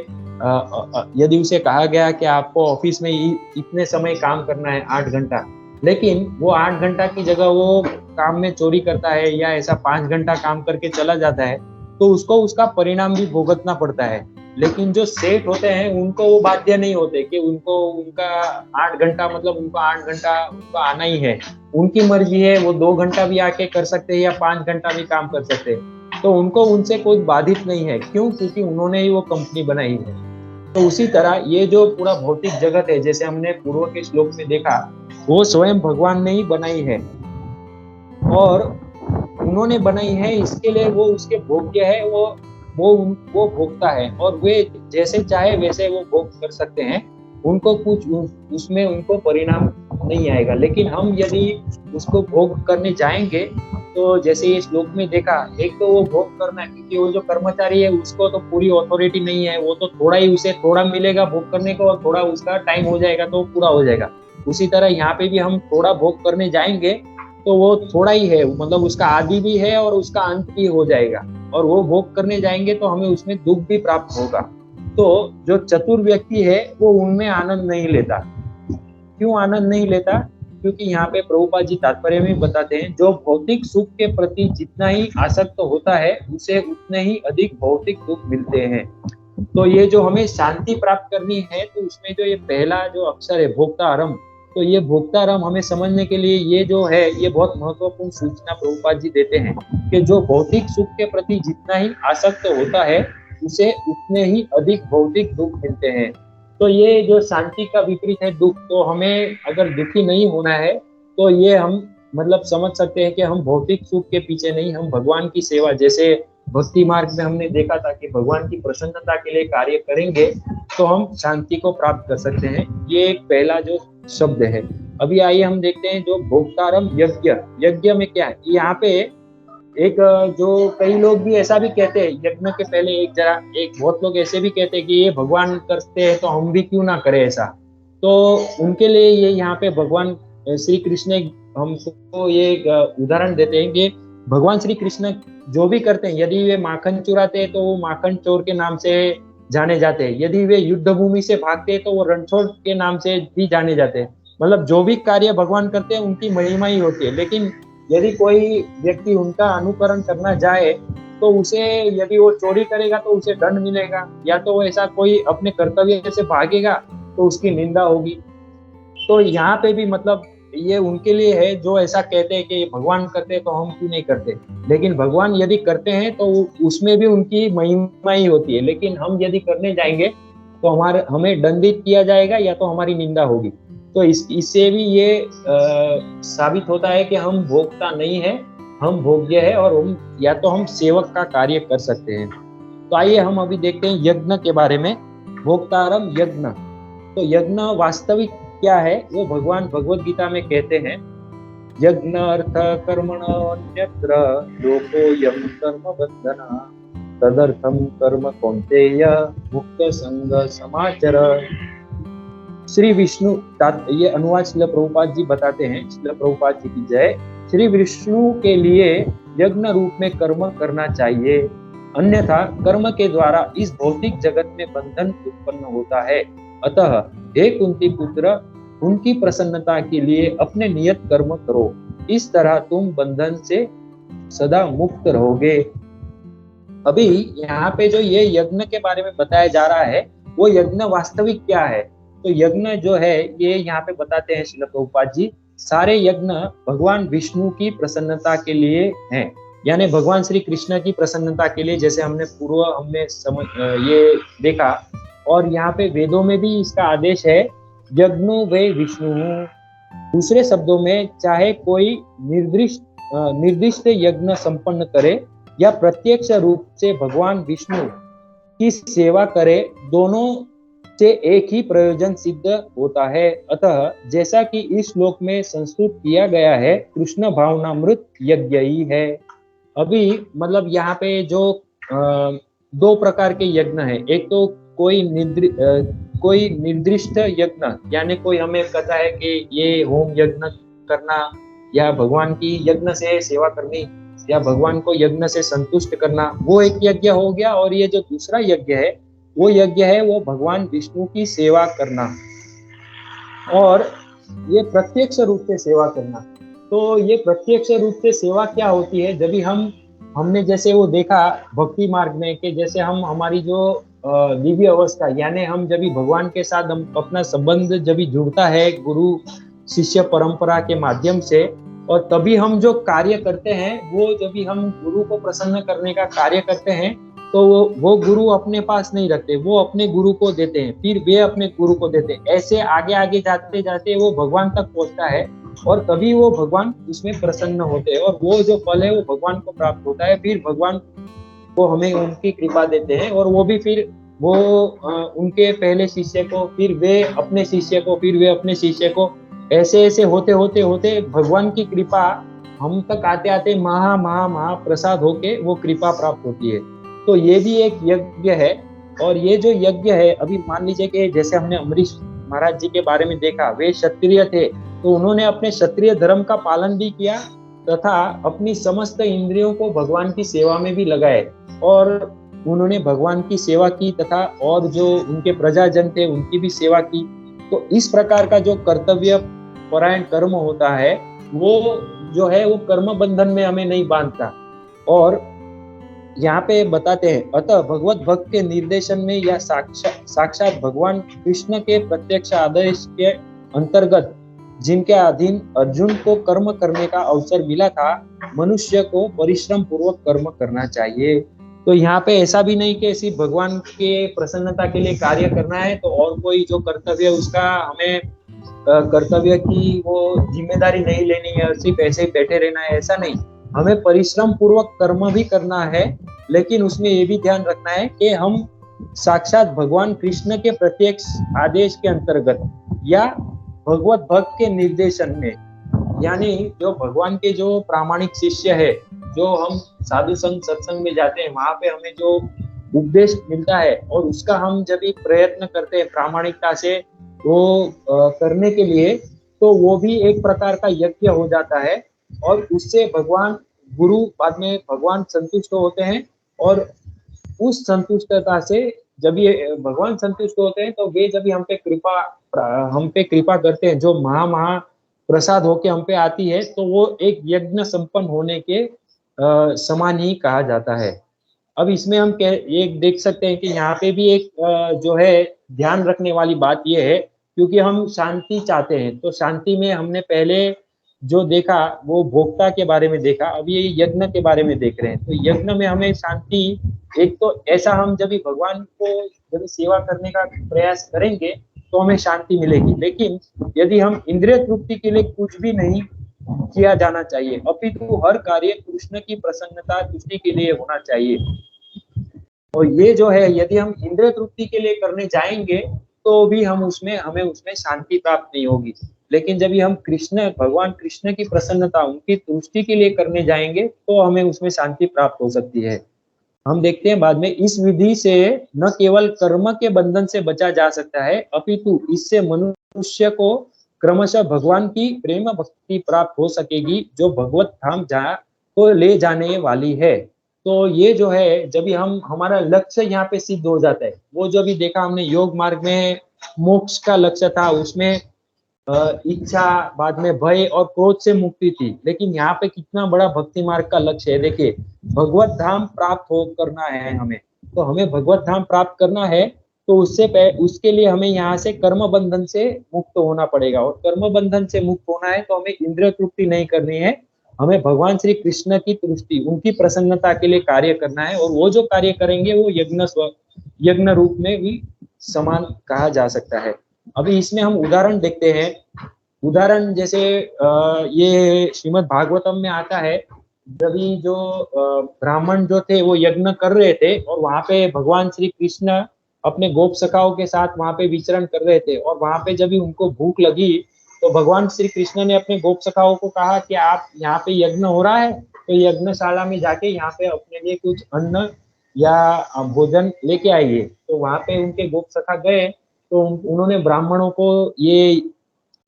Speaker 2: यदि उसे कहा गया कि आपको ऑफिस में इतने समय काम करना है 8 घंटा, लेकिन वो 8 घंटा की जगह वो काम में चोरी करता है या ऐसा 5 घंटा काम करके चला जाता है, तो उसको उसका परिणाम भी भुगतना पड़ता है। लेकिन जो सेठ होते हैं उनको वो बाध्य नहीं होते कि उनको उनका 8 घंटा मतलब उनको 8 घंटा उनको आना ही है, उनकी मर्जी है, वो 2 घंटा भी आके कर सकते हैं या 5 घंटा भी काम कर सकते हैं, तो उनको उनसे कोई बाधित नहीं है। क्यों? क्योंकि उन्होंने ही वो कंपनी बनाई है। तो उसी तरह ये जो पूरा भौतिक जगत है, जैसे हमने पूर्व के श्लोक में देखा, वो स्वयं भगवान ने ही बनाई है और उन्होंने बनाई है, इसके लिए वो उसके भोग्य है, वो भोगता है और वे जैसे चाहे वैसे वो भोग कर सकते हैं, उनको कुछ उसमें उनको परिणाम नहीं आएगा। लेकिन हम यदि उसको भोग करने जाएंगे तो जैसे ये श्लोक में देखा, एक तो वो भोग करना, क्योंकि वो जो कर्मचारी है उसको तो पूरी अथॉरिटी नहीं है, वो तो थोड़ा ही, उसे थोड़ा मिलेगा भोग करने को और थोड़ा उसका टाइम हो जाएगा तो पूरा हो जाएगा। उसी तरह यहाँ पे भी हम थोड़ा भोग करने जाएंगे तो वो थोड़ा ही है, मतलब उसका आदि भी है और उसका अंत भी हो जाएगा, और वो भोग करने जाएंगे तो हमें उसमें दुख भी प्राप्त होगा। तो जो चतुर व्यक्ति है वो उनमें आनंद नहीं लेता। क्यों आनंद नहीं लेता? क्योंकि यहाँ पे प्रभुपाद जी तात्पर्य में बताते हैं, जो भौतिक सुख के प्रति जितना ही आसक्त होता है उसे उतने ही अधिक भौतिक दुख मिलते हैं। तो ये जो हमें शांति प्राप्त करनी है, तो उसमें जो ये पहला जो अक्षर है भोक्तारम, तो ये भोक्तारम हमें समझने के लिए ये जो है, ये बहुत महत्वपूर्ण सूचना प्रभुपाद जी देते हैं कि जो भौतिक सुख के प्रति जितना ही आसक्त होता है उसे उतने ही अधिक भौतिक दुख मिलते हैं। तो ये जो शांति का विपरीत है दुख, तो हमें अगर दुखी नहीं होना है तो ये हम मतलब समझ सकते हैं कि हम भौतिक सुख के पीछे नहीं, हम भगवान की सेवा, जैसे भक्ति मार्ग में हमने देखा था कि भगवान की प्रसन्नता के लिए कार्य करेंगे तो हम शांति को प्राप्त कर सकते हैं। ये एक पहला जो शब्द है। अभी आइए हम देखते हैं जो भोक्तारम यज्ञ, यज्ञ में क्या है। यहाँ पे एक जो कई लोग भी ऐसा भी कहते हैं, यज्ञ के पहले एक बहुत लोग ऐसे भी कहते हैं कि ये भगवान करते हैं तो हम भी क्यों ना करें ऐसा। तो उनके लिए ये यहाँ पे भगवान श्री कृष्ण हमको ये उदाहरण देते हैं कि भगवान श्री कृष्ण जो भी करते हैं, यदि वे माखन चुराते हैं तो वो माखन चोर के नाम से जाने जाते हैं, यदि वे युद्ध भूमि से भागते हैं तो वो रणछोड़ के नाम से भी जाने जाते हैं। मतलब जो भी कार्य भगवान करते हैं उनकी महिमा ही होती है। लेकिन यदि कोई व्यक्ति उनका अनुकरण करना जाए तो उसे, यदि वो चोरी करेगा तो उसे दंड मिलेगा, या तो ऐसा कोई अपने कर्तव्य से भागेगा तो उसकी निंदा होगी। तो यहाँ पे भी मतलब ये उनके लिए है जो ऐसा कहते हैं कि भगवान करते हैं तो हम क्यों नहीं करते। लेकिन भगवान यदि करते हैं तो उसमें भी उनकी महिमा ही होती है। लेकिन हम यदि करने जाएंगे तो हमें दंडित किया जाएगा या तो हमारी निंदा होगी। तो इससे भी ये साबित होता है कि हम भोक्ता नहीं है, हम भोग्य है, और हम सेवक का कार्य कर सकते हैं। तो आइए हम अभी देखते हैं यज्ञ के बारे में। भोक्तारम यज्ञ, तो यज्ञ वास्तविक क्या है वो भगवान भगवत गीता में कहते हैं, यज्ञ अर्थ कर्मण्यत्र लोकोऽयं कर्म बंधना तदर्थम कर्म कौन्तेय मुक्त संग समाचर। श्री विष्णु, ये अनुवाद श्रील प्रभुपाद जी बताते हैं, श्रील प्रभुपाद जी की जय। श्री विष्णु के लिए यज्ञ रूप में कर्म करना चाहिए, अन्यथा कर्म के द्वारा इस भौतिक जगत में बंधन उत्पन्न होता है। अतः हे कुंती पुत्र, उनकी प्रसन्नता के लिए अपने नियत कर्म करो, इस तरह तुम बंधन से सदा मुक्त रहोगे। अभी यहाँ पे जो ये यज्ञ के बारे में बताया जा रहा है, वो यज्ञ वास्तविक क्या है? तो यज्ञ जो है ये यहाँ पे बताते हैं श्रील प्रभुपाद जी, सारे यज्ञ भगवान विष्णु की प्रसन्नता के लिए हैं, यानी भगवान श्री कृष्ण की प्रसन्नता के लिए, जैसे हमने ये देखा। और यहाँ पे वेदों में भी इसका आदेश है, यज्ञो वे विष्णु। दूसरे शब्दों में, चाहे कोई निर्दिष्ट यज्ञ संपन्न करे या प्रत्यक्ष रूप से भगवान विष्णु की सेवा करे, दोनों से एक ही प्रयोजन सिद्ध होता है। अतः जैसा कि इस श्लोक में संस्तुत किया गया है, कृष्ण भावनामृत यज्ञ ही है। अभी मतलब यहाँ पे जो दो प्रकार के यज्ञ है, एक तो कोई निर्दिष्ट यज्ञ, यानी कोई हमें कहता है कि ये होम यज्ञ करना, या भगवान की यज्ञ से सेवा करनी, या भगवान को यज्ञ से संतुष्ट करना, वो एक यज्ञ हो गया। और ये जो दूसरा यज्ञ है, वो यज्ञ है वो भगवान विष्णु की सेवा करना, और ये प्रत्यक्ष रूप से सेवा करना। तो ये प्रत्यक्ष रूप से सेवा क्या होती है? जब भी हमने जैसे वो देखा भक्ति मार्ग में, कि जैसे हम हमारी जो दिव्य अवस्था, यानी हम जब भी भगवान के साथ हम अपना संबंध जब भी जुड़ता है गुरु शिष्य परंपरा के माध्यम से, और तभी हम जो कार्य करते हैं, वो जब भी हम गुरु को प्रसन्न करने का कार्य करते हैं, तो वो गुरु अपने पास नहीं रखते, वो अपने गुरु को देते हैं, फिर वे अपने गुरु को देते हैं। ऐसे आगे आगे जाते जाते वो भगवान तक पहुंचता है, और तभी वो भगवान उसमें प्रसन्न होते हैं, और वो जो फल है वो भगवान को प्राप्त होता है। फिर भगवान वो हमें उनकी कृपा देते हैं, और वो भी फिर वो उनके पहले शिष्य को, फिर वे अपने शिष्य को, फिर वे अपने शिष्य को, ऐसे ऐसे होते होते होते भगवान की कृपा हम तक आते आते महा प्रसाद होके वो कृपा प्राप्त होती है। तो ये भी एक यज्ञ है। और ये जो यज्ञ है, अभी मान लीजिए कि जैसे हमने अमरीश महाराज जी के बारे में देखा, वे क्षत्रिय थे, तो उन्होंने अपने क्षत्रिय धर्म का पालन भी किया, तथा अपनी समस्त इंद्रियों को भगवान की सेवा में भी लगाए, और उन्होंने भगवान की सेवा की, तथा और जो उनके प्रजाजन थे उनकी भी सेवा की। तो इस प्रकार का जो कर्तव्य परायण कर्म होता है, वो जो है वो कर्म बंधन में हमें नहीं बांधता। और यहाँ पे बताते हैं, अतः भगवत भक्त के निर्देशन में या साक्षात भगवान कृष्ण के प्रत्यक्ष आदेश के अंतर्गत जिनके अधीन अर्जुन को कर्म करने का अवसर मिला था, मनुष्य को परिश्रम पूर्वक कर्म करना चाहिए। तो यहाँ पे ऐसा भी नहीं कि सिर्फ भगवान के प्रसन्नता के लिए कार्य करना है, तो और कोई जो कर्तव्य उसका हमें कर्तव्य की वो जिम्मेदारी नहीं लेनी है, सिर्फ ऐसे ही बैठे रहना है, ऐसा नहीं। हमें परिश्रम पूर्वक कर्म भी करना है, लेकिन उसमें ये भी ध्यान रखना है कि हम साक्षात भगवान कृष्ण के प्रत्यक्ष आदेश के अंतर्गत या भगवत भक्त के निर्देशन में, यानी जो भगवान के जो प्रामाणिक शिष्य है, जो हम साधु संग सत्संग में जाते हैं, वहां पे हमें जो उपदेश मिलता है, और उसका हम जब भी प्रयत्न करते हैं प्रामाणिकता से वो करने के लिए, तो वो भी एक प्रकार का यज्ञ हो जाता है। और उससे भगवान गुरु बाद में भगवान संतुष्ट होते हैं, और उस संतुष्टता से जब ये भगवान संतुष्ट होते हैं, तो वे जब हम पे कृपा करते हैं, जो महा प्रसाद होके हम पे आती है, तो वो एक यज्ञ संपन्न होने के समान ही कहा जाता है। अब इसमें हम एक देख सकते हैं कि यहाँ पे भी एक जो है ध्यान रखने वाली बात ये है, क्योंकि हम शांति चाहते हैं, तो शांति में हमने पहले जो देखा वो भोक्ता के बारे में देखा, अब ये यज्ञ के बारे में देख रहे हैं। तो यज्ञ में हमें शांति, एक तो ऐसा हम जब भी भगवान को जब सेवा करने का प्रयास करेंगे तो हमें शांति मिलेगी, लेकिन यदि हम इंद्रिय तृप्ति के लिए कुछ भी नहीं किया जाना चाहिए, अपितु हर कार्य कृष्ण की प्रसन्नता तुष्टि के लिए होना चाहिए। और ये जो है, यदि हम इंद्रिय तृप्ति के लिए करने जाएंगे तो भी हमें उसमें शांति प्राप्त नहीं होगी। लेकिन जब हम भगवान कृष्ण की प्रसन्नता, उनकी तुष्टि के लिए करने जाएंगे, तो हमें उसमें शांति प्राप्त हो सकती है। हम देखते हैं बाद में, इस विधि से न केवल कर्म के बंधन से बचा जा सकता है, अपितु इससे मनुष्य को क्रमशः भगवान की प्रेम भक्ति प्राप्त हो सकेगी, जो भगवत धाम को ले जाने वाली है। तो ये जो है, जब भी हमारा लक्ष्य यहाँ पे सिद्ध हो जाता है, वो जो भी देखा हमने योग मार्ग में मोक्ष का लक्ष्य था, उसमें इच्छा, बाद में भय और क्रोध से मुक्ति थी। लेकिन यहाँ पे कितना बड़ा भक्ति मार्ग का लक्ष्य है, देखिए भगवत धाम प्राप्त हो करना है हमें, तो हमें भगवत धाम प्राप्त करना है तो उसके लिए हमें यहाँ से कर्म बंधन से मुक्त होना पड़ेगा, और कर्म बंधन से मुक्त होना है तो हमें इंद्रिय तृप्ति नहीं करनी है, हमें भगवान श्री कृष्ण की तुष्टि, उनकी प्रसन्नता के लिए कार्य करना है, और वो जो कार्य करेंगे वो यज्ञ रूप में भी समान कहा जा सकता है। अभी इसमें हम उदाहरण देखते हैं। उदाहरण जैसे ये श्रीमद् भागवतम में आता है, जब जो ब्राह्मण जो थे वो यज्ञ कर रहे थे और वहां पे भगवान श्री कृष्ण अपने गोप सखाओं के साथ वहां पे विचरण कर रहे थे, और वहां पे जब उनको भूख लगी तो भगवान श्री कृष्ण ने अपने गोप सखाओं को कहा कि आप यहाँ पे यज्ञ हो रहा है तो यज्ञशाला में जाके यहाँ पे अपने लिए कुछ अन्न या भोजन लेके आइए। तो वहां पे उनके गोप सखा गए तो उन्होंने ब्राह्मणों को ये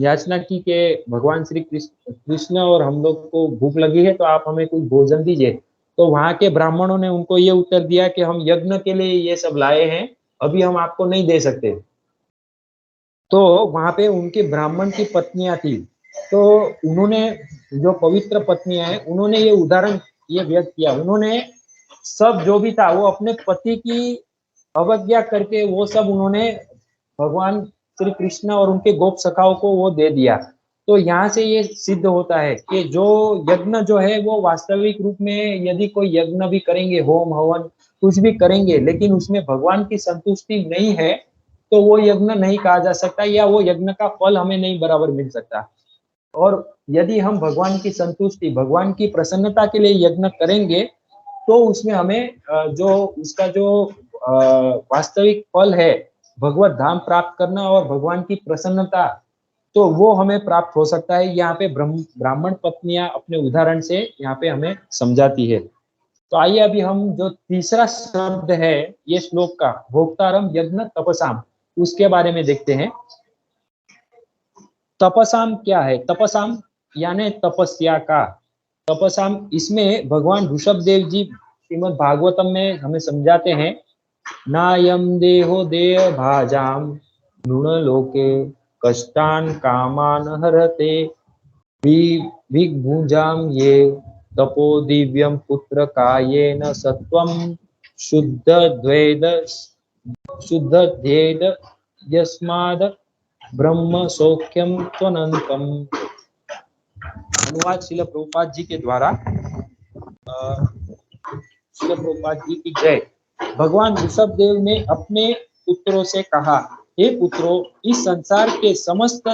Speaker 2: याचना की कि भगवान श्री कृष्ण और हम लोग को भूख लगी है तो आप हमें कुछ भोजन दीजिए। तो वहां के ब्राह्मणों ने उनको ये उत्तर दिया कि हम यज्ञ के लिए ये सब लाए हैं, अभी हम आपको नहीं दे सकते। तो वहां पे उनके ब्राह्मण की पत्नियां थी, तो उन्होंने, जो पवित्र पत्नियां हैं, उन्होंने ये उदाहरण ये व्यक्त किया, उन्होंने सब जो भी था वो अपने पति की अवज्ञा करके वो सब उन्होंने भगवान श्री कृष्ण और उनके गोप सखाओं को वो दे दिया। तो यहाँ से ये सिद्ध होता है कि जो यज्ञ जो है वो वास्तविक रूप में, यदि कोई यज्ञ भी करेंगे, होम हवन कुछ भी करेंगे, लेकिन उसमें भगवान की संतुष्टि नहीं है तो वो यज्ञ नहीं कहा जा सकता, या वो यज्ञ का फल हमें नहीं बराबर मिल सकता। और यदि हम भगवान की संतुष्टि, भगवान की प्रसन्नता के लिए यज्ञ करेंगे तो उसमें हमें जो उसका जो वास्तविक फल है भगवत धाम प्राप्त करना और भगवान की प्रसन्नता, तो वो हमें प्राप्त हो सकता है। यहाँ पे ब्राह्मण पत्नियां अपने उदाहरण से यहाँ पे हमें समझाती है। तो आइए अभी हम जो तीसरा शब्द है ये श्लोक का, भोक्तारम यज्ञ तपसाम, उसके बारे में देखते हैं। तपसाम क्या है? तपसाम यानी तपस्या का। तपसाम, इसमें भगवान ऋषभ देव जी श्रीमद् भागवतम में हमें समझाते हैं, नायम देहो देह भाजाम नृण लोके कष्टान कामान हरते विभुजाम ये तपो दिव्यम पुत्र कायेन सत्वम शुद्ध ध्येद यस्माद ब्रह्म सौख्यम त्वनंतम। अनुवाद श्रील प्रभुपाद जी के द्वारा। श्रील प्रभुपाद जी की जय। भगवान ऋषभ देव ने अपने पुत्रों से कहा, हे पुत्रों, इस संसार के समस्त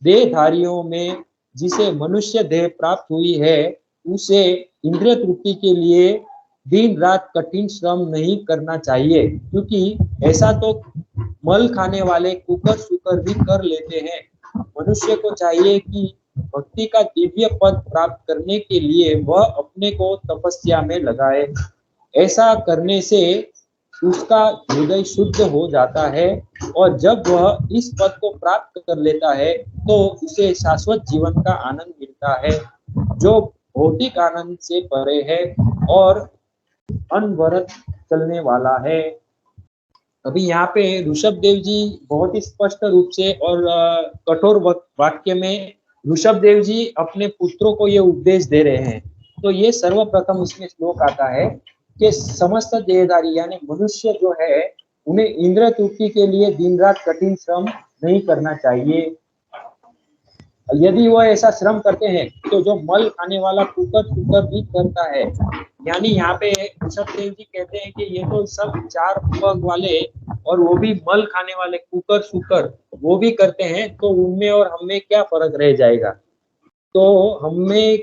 Speaker 2: देहधारियों में जिसे मनुष्य देह प्राप्त हुई है उसे इंद्रिय तृप्ति के लिए दिन रात कठिन श्रम नहीं करना चाहिए, क्योंकि ऐसा तो मल खाने वाले कुकर सुकर भी कर लेते हैं। मनुष्य को चाहिए कि भक्ति का दिव्य पद प्राप्त करने के लिए वह अपने को तपस्या में लगाए। ऐसा करने से उसका हृदय शुद्ध हो जाता है, और जब वह इस पद को प्राप्त कर लेता है तो उसे शाश्वत जीवन का आनंद मिलता है, जो भौतिक आनंद से परे है और अनवरत चलने वाला है। अभी यहाँ पे ऋषभ देव जी बहुत ही स्पष्ट रूप से और कठोर वाक्य में ऋषभ देव जी अपने पुत्रों को ये उपदेश दे रहे हैं। तो ये सर्वप्रथम उसमें श्लोक आता है कि समस्त देहधारी यानी मनुष्य जो है उन्हें इंद्रिय तृप्ति के लिए दिन रात कठिन श्रम नहीं करना चाहिए। यदि वो ऐसा श्रम करते हैं तो जो मल खाने वाला कुकर सुकर भी करता है। यानी यहाँ पे ऋषभ देव जी कहते हैं कि ये तो सब चार पग वाले और वो भी मल खाने वाले कुकर सुकर वो भी करते हैं, तो उनमें और हमें क्या फर्क रह जाएगा? तो हमें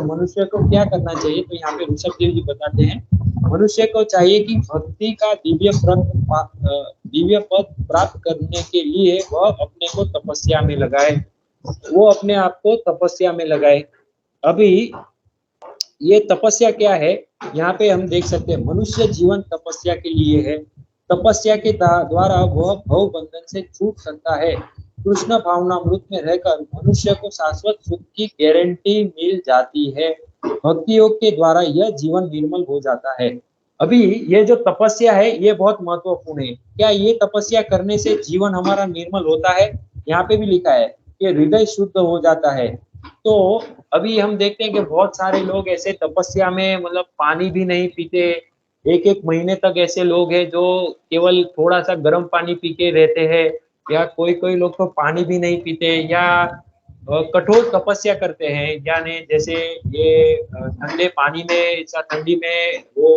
Speaker 2: मनुष्य को क्या करना चाहिए? तो यहाँ पे ऋषभ देव जी बताते हैं, मनुष्य को चाहिए कि भक्ति का दिव्य पद प्राप्त करने के लिए वह अपने को तपस्या में लगाए, वो अपने आप को तपस्या में लगाए। अभी ये तपस्या क्या है? यहाँ पे हम देख सकते हैं मनुष्य जीवन तपस्या के लिए है। तपस्या के द्वारा वह भव बंधन से छूट सकता है। कृष्ण भावनामृत में रहकर मनुष्य को शाश्वत सुख की गारंटी मिल जाती है। भक्ति योग के द्वारा यह जीवन निर्मल हो जाता है। अभी ये जो तपस्या है ये बहुत महत्वपूर्ण है। क्या ये तपस्या करने से जीवन हमारा निर्मल होता है? यहाँ पे भी लिखा है कि हृदय शुद्ध हो जाता है। तो अभी हम देखते हैं कि बहुत सारे लोग ऐसे तपस्या में मतलब पानी भी नहीं पीते, एक एक महीने तक ऐसे लोग हैं जो केवल थोड़ा सा गर्म पानी पी के रहते हैं, या कोई कोई लोग तो पानी भी नहीं पीते, या कठोर तपस्या करते हैं, यानी जैसे ये ठंडे पानी में ऐसा ठंडी में वो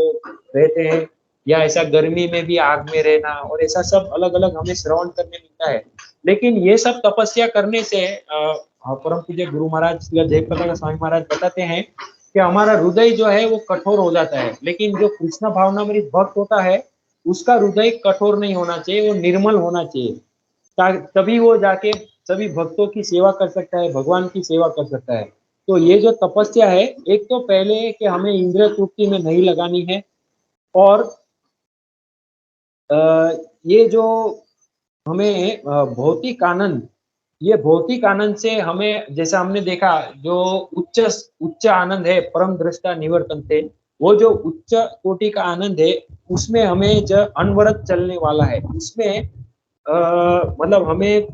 Speaker 2: रहते हैं, या ऐसा गर्मी में भी आग में रहना, और ऐसा सब अलग अलग हमें श्रवण करने मिलता है। लेकिन ये सब तपस्या करने से परम पूज्य गुरु महाराज जयप्रकाश स्वामी महाराज बताते हैं कि हमारा हृदय जो है वो कठोर हो जाता है, लेकिन जो कृष्ण भावनामृत भक्त होता है उसका हृदय कठोर नहीं होना चाहिए, वो निर्मल होना चाहिए, तभी वो जाके सभी भक्तों की सेवा कर सकता है, भगवान की सेवा कर सकता है। तो ये जो तपस्या है, एक तो पहले कि हमें इंद्रिय तृप्ति में नहीं लगानी है, और ये जो हमें भौतिक आनंद, ये भौतिक आनंद से हमें, जैसा हमने देखा, जो उच्च उच्च आनंद है परम दृष्टा निवर्तन थे, वो जो उच्च कोटि का आनंद है उसमें हमें जो अनवरत चलने वाला है, उसमें मतलब हमें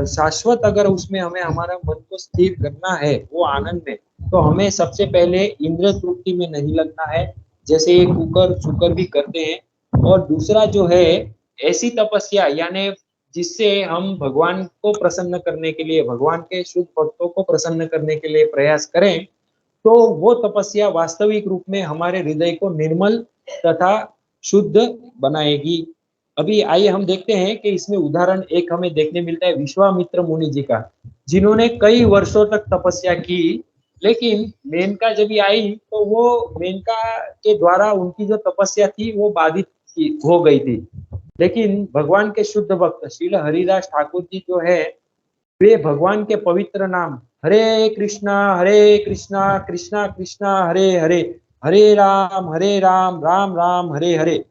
Speaker 2: शाश्वत अगर उसमें हमें हमारा मन को स्थिर करना है वो आनंद में, तो हमें सबसे पहले इंद्रिय तृप्ति में नहीं लगना है, जैसे ये कुकर शुकर भी करते हैं। और दूसरा जो है ऐसी तपस्या, यानी जिससे हम भगवान को प्रसन्न करने के लिए, भगवान के शुद्ध भक्तों को प्रसन्न करने के लिए प्रयास करें, तो वो तपस्या वास्तविक रूप में हमारे हृदय को निर्मल तथा शुद्ध बनाएगी। अभी आइए हम देखते हैं कि इसमें उदाहरण एक हमें देखने मिलता है विश्वामित्र मुनि जी का, जिन्होंने कई वर्षों तक तपस्या की, लेकिन मेनका जब आई तो वो मेनका के द्वारा उनकी जो तपस्या थी वो बाधित हो गई थी। लेकिन भगवान के शुद्ध भक्त श्रील हरिदास ठाकुर जी जो है, वे भगवान के पवित्र नाम हरे कृष्णा कृष्णा कृष्णा हरे हरे, हरे राम राम राम हरे हरे,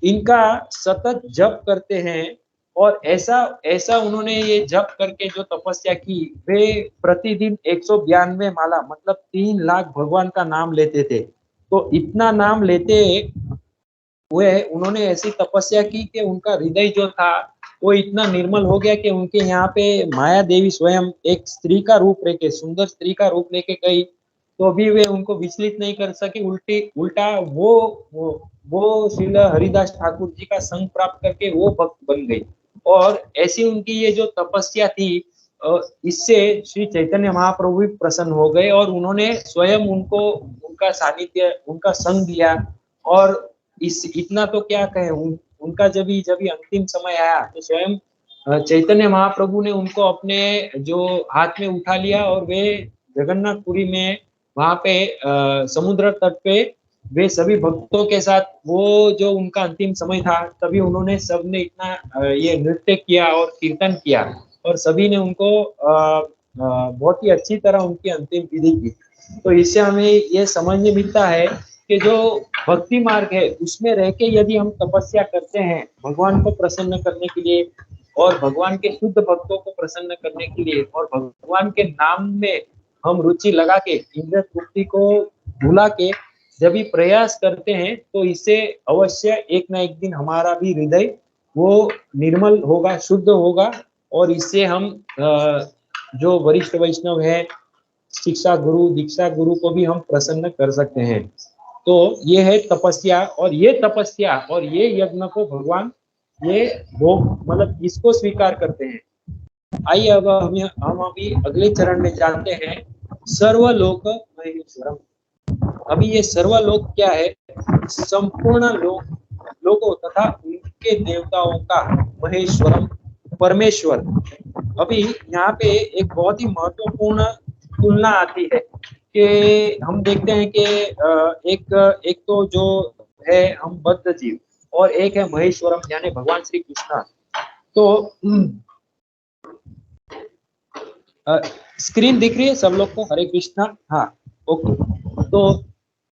Speaker 2: इनका सतत जप करते हैं। और ऐसा ऐसा उन्होंने ये जप करके जो तपस्या की, वे प्रतिदिन 192 माला मतलब 3 लाख भगवान का नाम लेते थे। तो इतना नाम लेते हुए उन्होंने ऐसी तपस्या की कि उनका हृदय जो था वो इतना निर्मल हो गया कि उनके यहाँ पे माया देवी स्वयं एक स्त्री का रूप लेके, सुंदर स्त्री का रूप लेके गई, तो भी वे उनको विचलित नहीं कर सके, उल्टा वो श्रील हरिदास ठाकुर जी का संग प्राप्त करके वो भक्त बन गई। और ऐसी उनकी ये जो तपस्या थी, इससे श्री चैतन्य महाप्रभु भी प्रसन्न हो गए, और उन्होंने स्वयं उनको उनका सानिध्य, उनका संग दिया। और इस इतना तो क्या कहे, उनका जब ही अंतिम समय आया तो स्वयं चैतन्य महाप्रभु ने उनको अपने जो हाथ में उठा लिया, और वे जगन्नाथपुरी में वहां पे समुद्र तट पे वे सभी भक्तों के साथ, वो जो उनका अंतिम समय था, तभी उन्होंने सबने इतना ये नृत्य किया और कीर्तन किया, और सभी ने उनको बहुत ही अच्छी तरह उनकी अंतिम विधि की। तो इससे हमें ये समझने मिलता है कि जो भक्ति मार्ग है उसमें रह के यदि हम तपस्या करते हैं भगवान को प्रसन्न करने के लिए, और भगवान के शुद्ध भक्तों को प्रसन्न करने के लिए, और भगवान के नाम में हम रुचि लगा के इंद्रिय तृप्ति को भुला के जब भी प्रयास करते हैं, तो इससे अवश्य एक ना एक दिन हमारा भी हृदय वो निर्मल होगा, शुद्ध होगा, और इससे हम जो वरिष्ठ वैष्णव है, शिक्षा गुरु, दीक्षा गुरु को भी हम प्रसन्न कर सकते हैं। तो ये है तपस्या, और ये तपस्या और ये यज्ञ को भगवान ये भोग मतलब इसको स्वीकार करते हैं। आइए अब हम अभी अगले चरण में जानते हैं सर्वलोक महेश्वरम। अभी ये सर्वलोक क्या है? संपूर्ण लोगों तथा उनके देवताओं का महेश्वरम, परमेश्वर। अभी यहाँ पे एक बहुत ही महत्वपूर्ण तुलना आती है कि हम देखते हैं कि एक तो जो है हम बद्ध जीव, और एक है महेश्वरम यानी भगवान श्री कृष्ण। तो स्क्रीन दिख रही है सब लोग को? हरे कृष्णा, हाँ, ओके। तो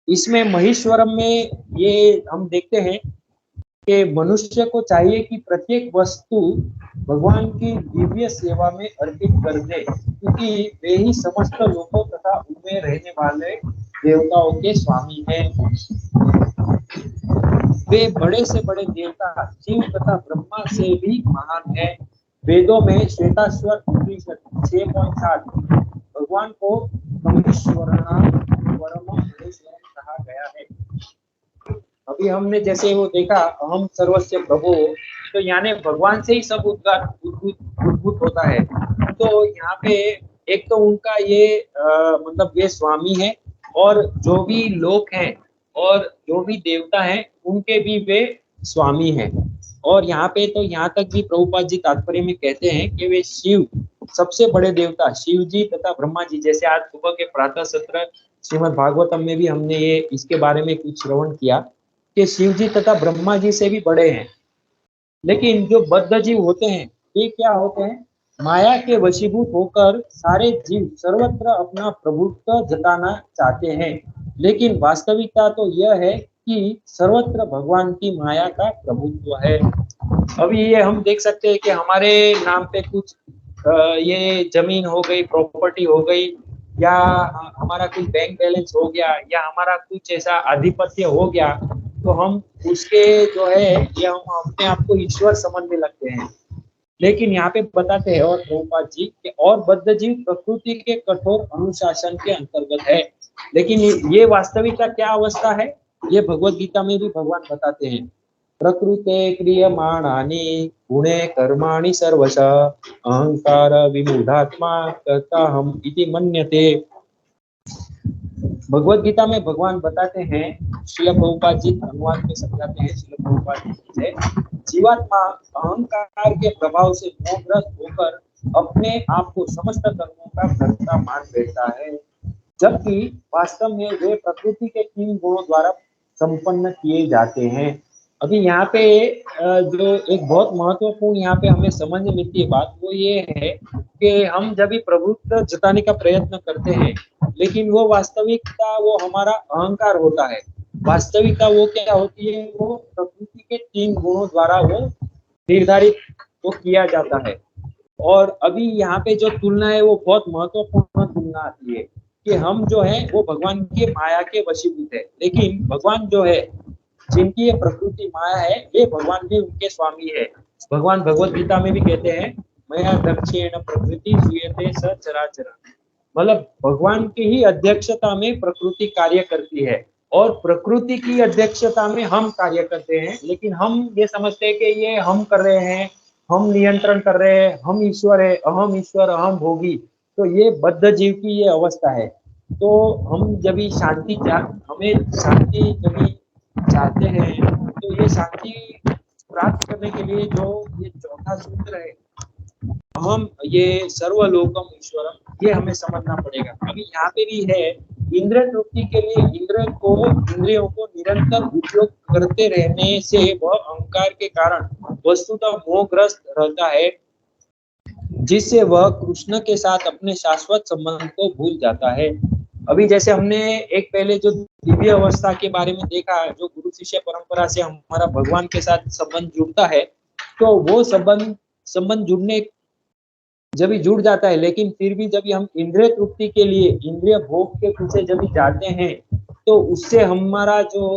Speaker 2: इसमें महेश्वरम में ये हम देखते हैं कि मनुष्य को चाहिए कि प्रत्येक वस्तु भगवान की दिव्य सेवा में अर्पित कर दे, क्योंकि वे ही समस्त लोगों तथा उनमें रहने वाले देवताओं के स्वामी हैं। वे बड़े से बड़े देवता शिव तथा ब्रह्मा से भी महान हैं। वेदों में श्वेताश्वर उपनिषद 6.7 भगवान को परमेश्वरना परम महेश्वरम कहा गया है। अभी हमने जैसे वो देखा अहम सर्वस्य प्रभु, तो यानी भगवान से ही सब उद्भूत होता है। तो यहाँ पे एक तो उनका ये मतलब ये स्वामी है, और जो भी लोक हैं और जो भी देवता हैं उनके भी वे स्वामी हैं। और यहाँ पे तो यहाँ तक भी प्रभुपाद जी तात्पर्य में कहते हैं कि वे शिव सबसे बड़े देवता शिव जी तथा ब्रह्मा जी, जैसे आज सुबह के प्रातः सत्र श्रीमद् भागवतम में भी हमने ये इसके बारे में कुछ श्रवण किया कि शिव जी तथा ब्रह्मा जी से भी बड़े हैं। लेकिन जो बद्ध जीव होते हैं ये क्या होते हैं, माया के वशीभूत होकर सारे जीव सर्वत्र अपना प्रभुत्व जताना चाहते हैं। लेकिन वास्तविकता तो यह है कि सर्वत्र भगवान की माया का प्रभुत्व है। अभी ये हम देख सकते हैं कि हमारे नाम पे कुछ ये जमीन हो गई, प्रॉपर्टी हो गई, या हमारा कुछ बैंक बैलेंस हो गया, या हमारा कुछ ऐसा आधिपत्य हो गया, तो हम उसके जो है ये हम अपने आप को ईश्वर समझने लगते हैं। लेकिन यहाँ पे बताते हैं और प्रभुपाद जी कि और बद्ध जीव प्रकृति के कठोर अनुशासन के अंतर्गत है। लेकिन ये वास्तविकता क्या अवस्था है, ये भगवत गीता में भी भगवान बताते हैं। प्रकृते क्रियमाणानि गुणे कर्माणि सर्वश अहंकार विमूढ़ात्मा कर्ता हम इति मन्यते। भगवत गीता में भगवान बताते हैं, श्रील प्रभुपाद जी अनुवाद में समझाते हैं, श्रील प्रभुपाद जी से जीवात्मा अहंकार के प्रभाव से मोहग्रस्त होकर अपने आप को समस्त कर्मों का कर्ता मान बैठता है, जबकि वास्तव में वे प्रकृति के 3 गुणों द्वारा संपन्न किए जाते हैं। अभी यहाँ पे जो एक बहुत महत्वपूर्ण यहाँ पे हमें समझ में मिलती है बात, वो ये है कि हम जब भी प्रभुत्व जताने का प्रयत्न करते हैं, लेकिन वो वास्तविकता वो हमारा अहंकार होता है। वास्तविकता वो क्या होती है, वो प्रकृति के 3 गुणों द्वारा वो निर्धारित वो किया जाता है। और अभी यहाँ पे जो तुलना है वो बहुत महत्वपूर्ण तुलना आती है कि हम जो है वो भगवान की माया के वशीभूत है, लेकिन भगवान जो है जिनकी ये प्रकृति माया है, ये भगवान भी उनके स्वामी है। भगवान भगवत गीता में भी कहते हैं मया दक्षेण प्रकृति सूयते सचराचर, मतलब भगवान की ही अध्यक्षता में प्रकृति कार्य करती है और प्रकृति की अध्यक्षता में हम कार्य करते हैं। लेकिन हम ये समझते हैं कि ये हम कर रहे हैं, हम नियंत्रण कर रहे हैं, हम ईश्वर है, अहम ईश्वर अहम भोगी। तो ये बद्ध जीव की ये अवस्था है। तो हम जब शांति हमें शांति जब चाहते हैं, तो ये शांति प्राप्त करने के लिए जो ये चौथा सूत्र है हम ये सर्वलोकम ईश्वरम, ये हमें समझना पड़ेगा। अभी यहाँ पे भी है इंद्रिय तृप्ति के लिए इंद्रियों को निरंतर उपयोग करते रहने से वह अहंकार के कारण वस्तुतः मोहग्रस्त रहता है, जिससे वह कृष्ण के साथ अपने शाश्वत संबंध को भूल जाता है। अभी जैसे हमने एक पहले जो दिव्य अवस्था के बारे में देखा, जो गुरु शिष्य परंपरा से हमारा भगवान के साथ संबंध जुड़ता है, तो वो संबंध जुड़ने जब भी जुड़ जाता है, लेकिन फिर भी जब हम इंद्रिय तृप्ति के लिए इंद्रिय भोग के पीछे जब भी जाते हैं, तो उससे हमारा जो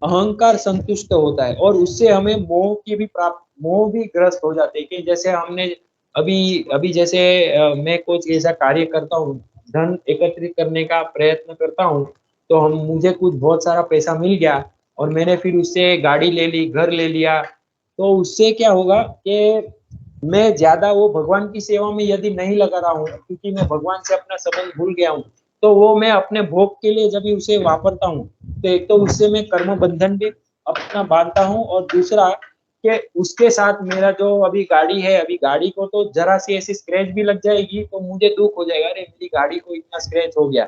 Speaker 2: अहंकार संतुष्ट होता है और उससे हमें मोह भी ग्रस्त हो जाते हैं। कि जैसे हमने अभी जैसे मैं कुछ ऐसा कार्य करता हूँ, धन एकत्रित करने का प्रयत्न करता हूँ, तो मुझे कुछ बहुत सारा पैसा मिल गया और मैंने फिर उससे गाड़ी ले ली, घर ले लिया, तो उससे क्या होगा कि मैं ज्यादा वो भगवान की सेवा में यदि नहीं लगा रहा हूँ, क्योंकि मैं भगवान से अपना संबंध भूल गया हूँ, तो वो मैं अपने भोग के लिए जब भी उसे वापरता हूँ, तो एक तो उससे मैं कर्म बंधन भी अपना बांधता हूँ, और दूसरा कि उसके साथ मेरा जो अभी गाड़ी है, अभी गाड़ी को तो जरा सी ऐसी स्क्रैच भी लग जाएगी तो मुझे दुख हो जाएगा, अरे मेरी गाड़ी को इतना स्क्रैच हो गया।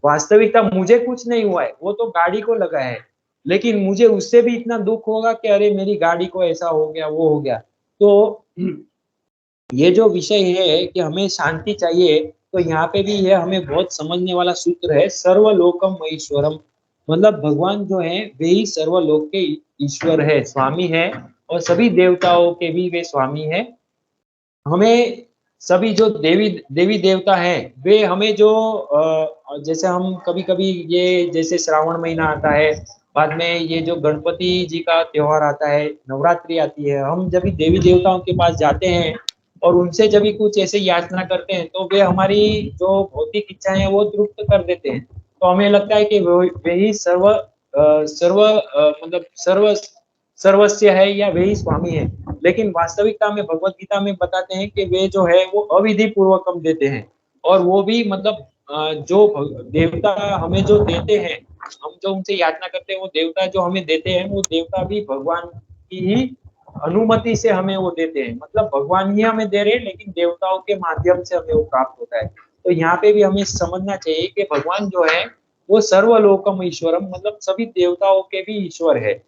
Speaker 2: वास्तविकता मुझे कुछ नहीं हुआ है, वो तो गाड़ी को लगा है, लेकिन मुझे उससे भी इतना दुख होगा कि अरे मेरी गाड़ी को ऐसा हो गया, वो हो गया। तो ये जो विषय है कि हमें शांति चाहिए, तो यहाँ पे भी यह हमें बहुत समझने वाला सूत्र है, सर्वलोकम ईश्वरम, मतलब भगवान जो है वे ही सर्वलोक के ईश्वर है, स्वामी है, और सभी देवताओं के भी वे स्वामी है। हमें सभी जो देवी देवता हैं वे हमें जो जैसे हम कभी कभी ये जैसे श्रावण महीना आता है, बाद में ये जो गणपति जी का त्योहार आता है, नवरात्रि आती है, हम जब भी देवी देवताओं के पास जाते हैं और उनसे जब भी कुछ ऐसे याचना करते हैं तो वे हमारी जो भौतिक इच्छाएं हैं वो तृप्त कर देते हैं। तो हमें लगता है कि वे ही मतलब सर्वस्व है या वे ही स्वामी है। लेकिन वास्तविकता में भगवत गीता में बताते हैं कि वे जो है वो अविधि पूर्वक हम देते हैं। और वो भी मतलब जो देवता हमें जो देते हैं, हम जो उनसे याचना करते हैं वो देवता जो हमें देते हैं वो देवता भी भगवान की ही अनुमति से हमें वो देते हैं। मतलब भगवान ही हमें दे रहे हैं लेकिन देवताओं के माध्यम से हमें वो प्राप्त होता है। तो यहाँ पे भी हमें समझना चाहिए कि भगवान जो है वो सर्वलोकम ईश्वरम, मतलब सभी देवताओं के भी ईश्वर है।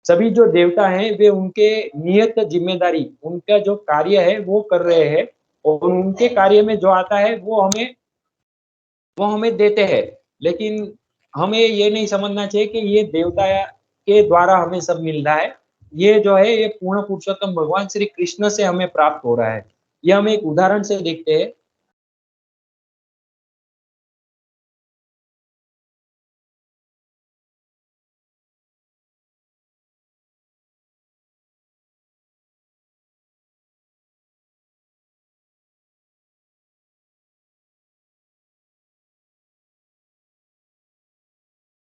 Speaker 2: सभी जो देवता हैं वे उनके नियत जिम्मेदारी, उनका जो कार्य है वो कर रहे हैं। और उनके कार्य में जो आता है वो हमें देते हैं। लेकिन हमें ये नहीं समझना चाहिए कि ये देवता के द्वारा हमें सब मिल रहा है। ये जो है ये पूर्ण पुरुषोत्तम भगवान श्री कृष्ण से हमें प्राप्त हो रहा है। ये हम एक उदाहरण से देखते हैं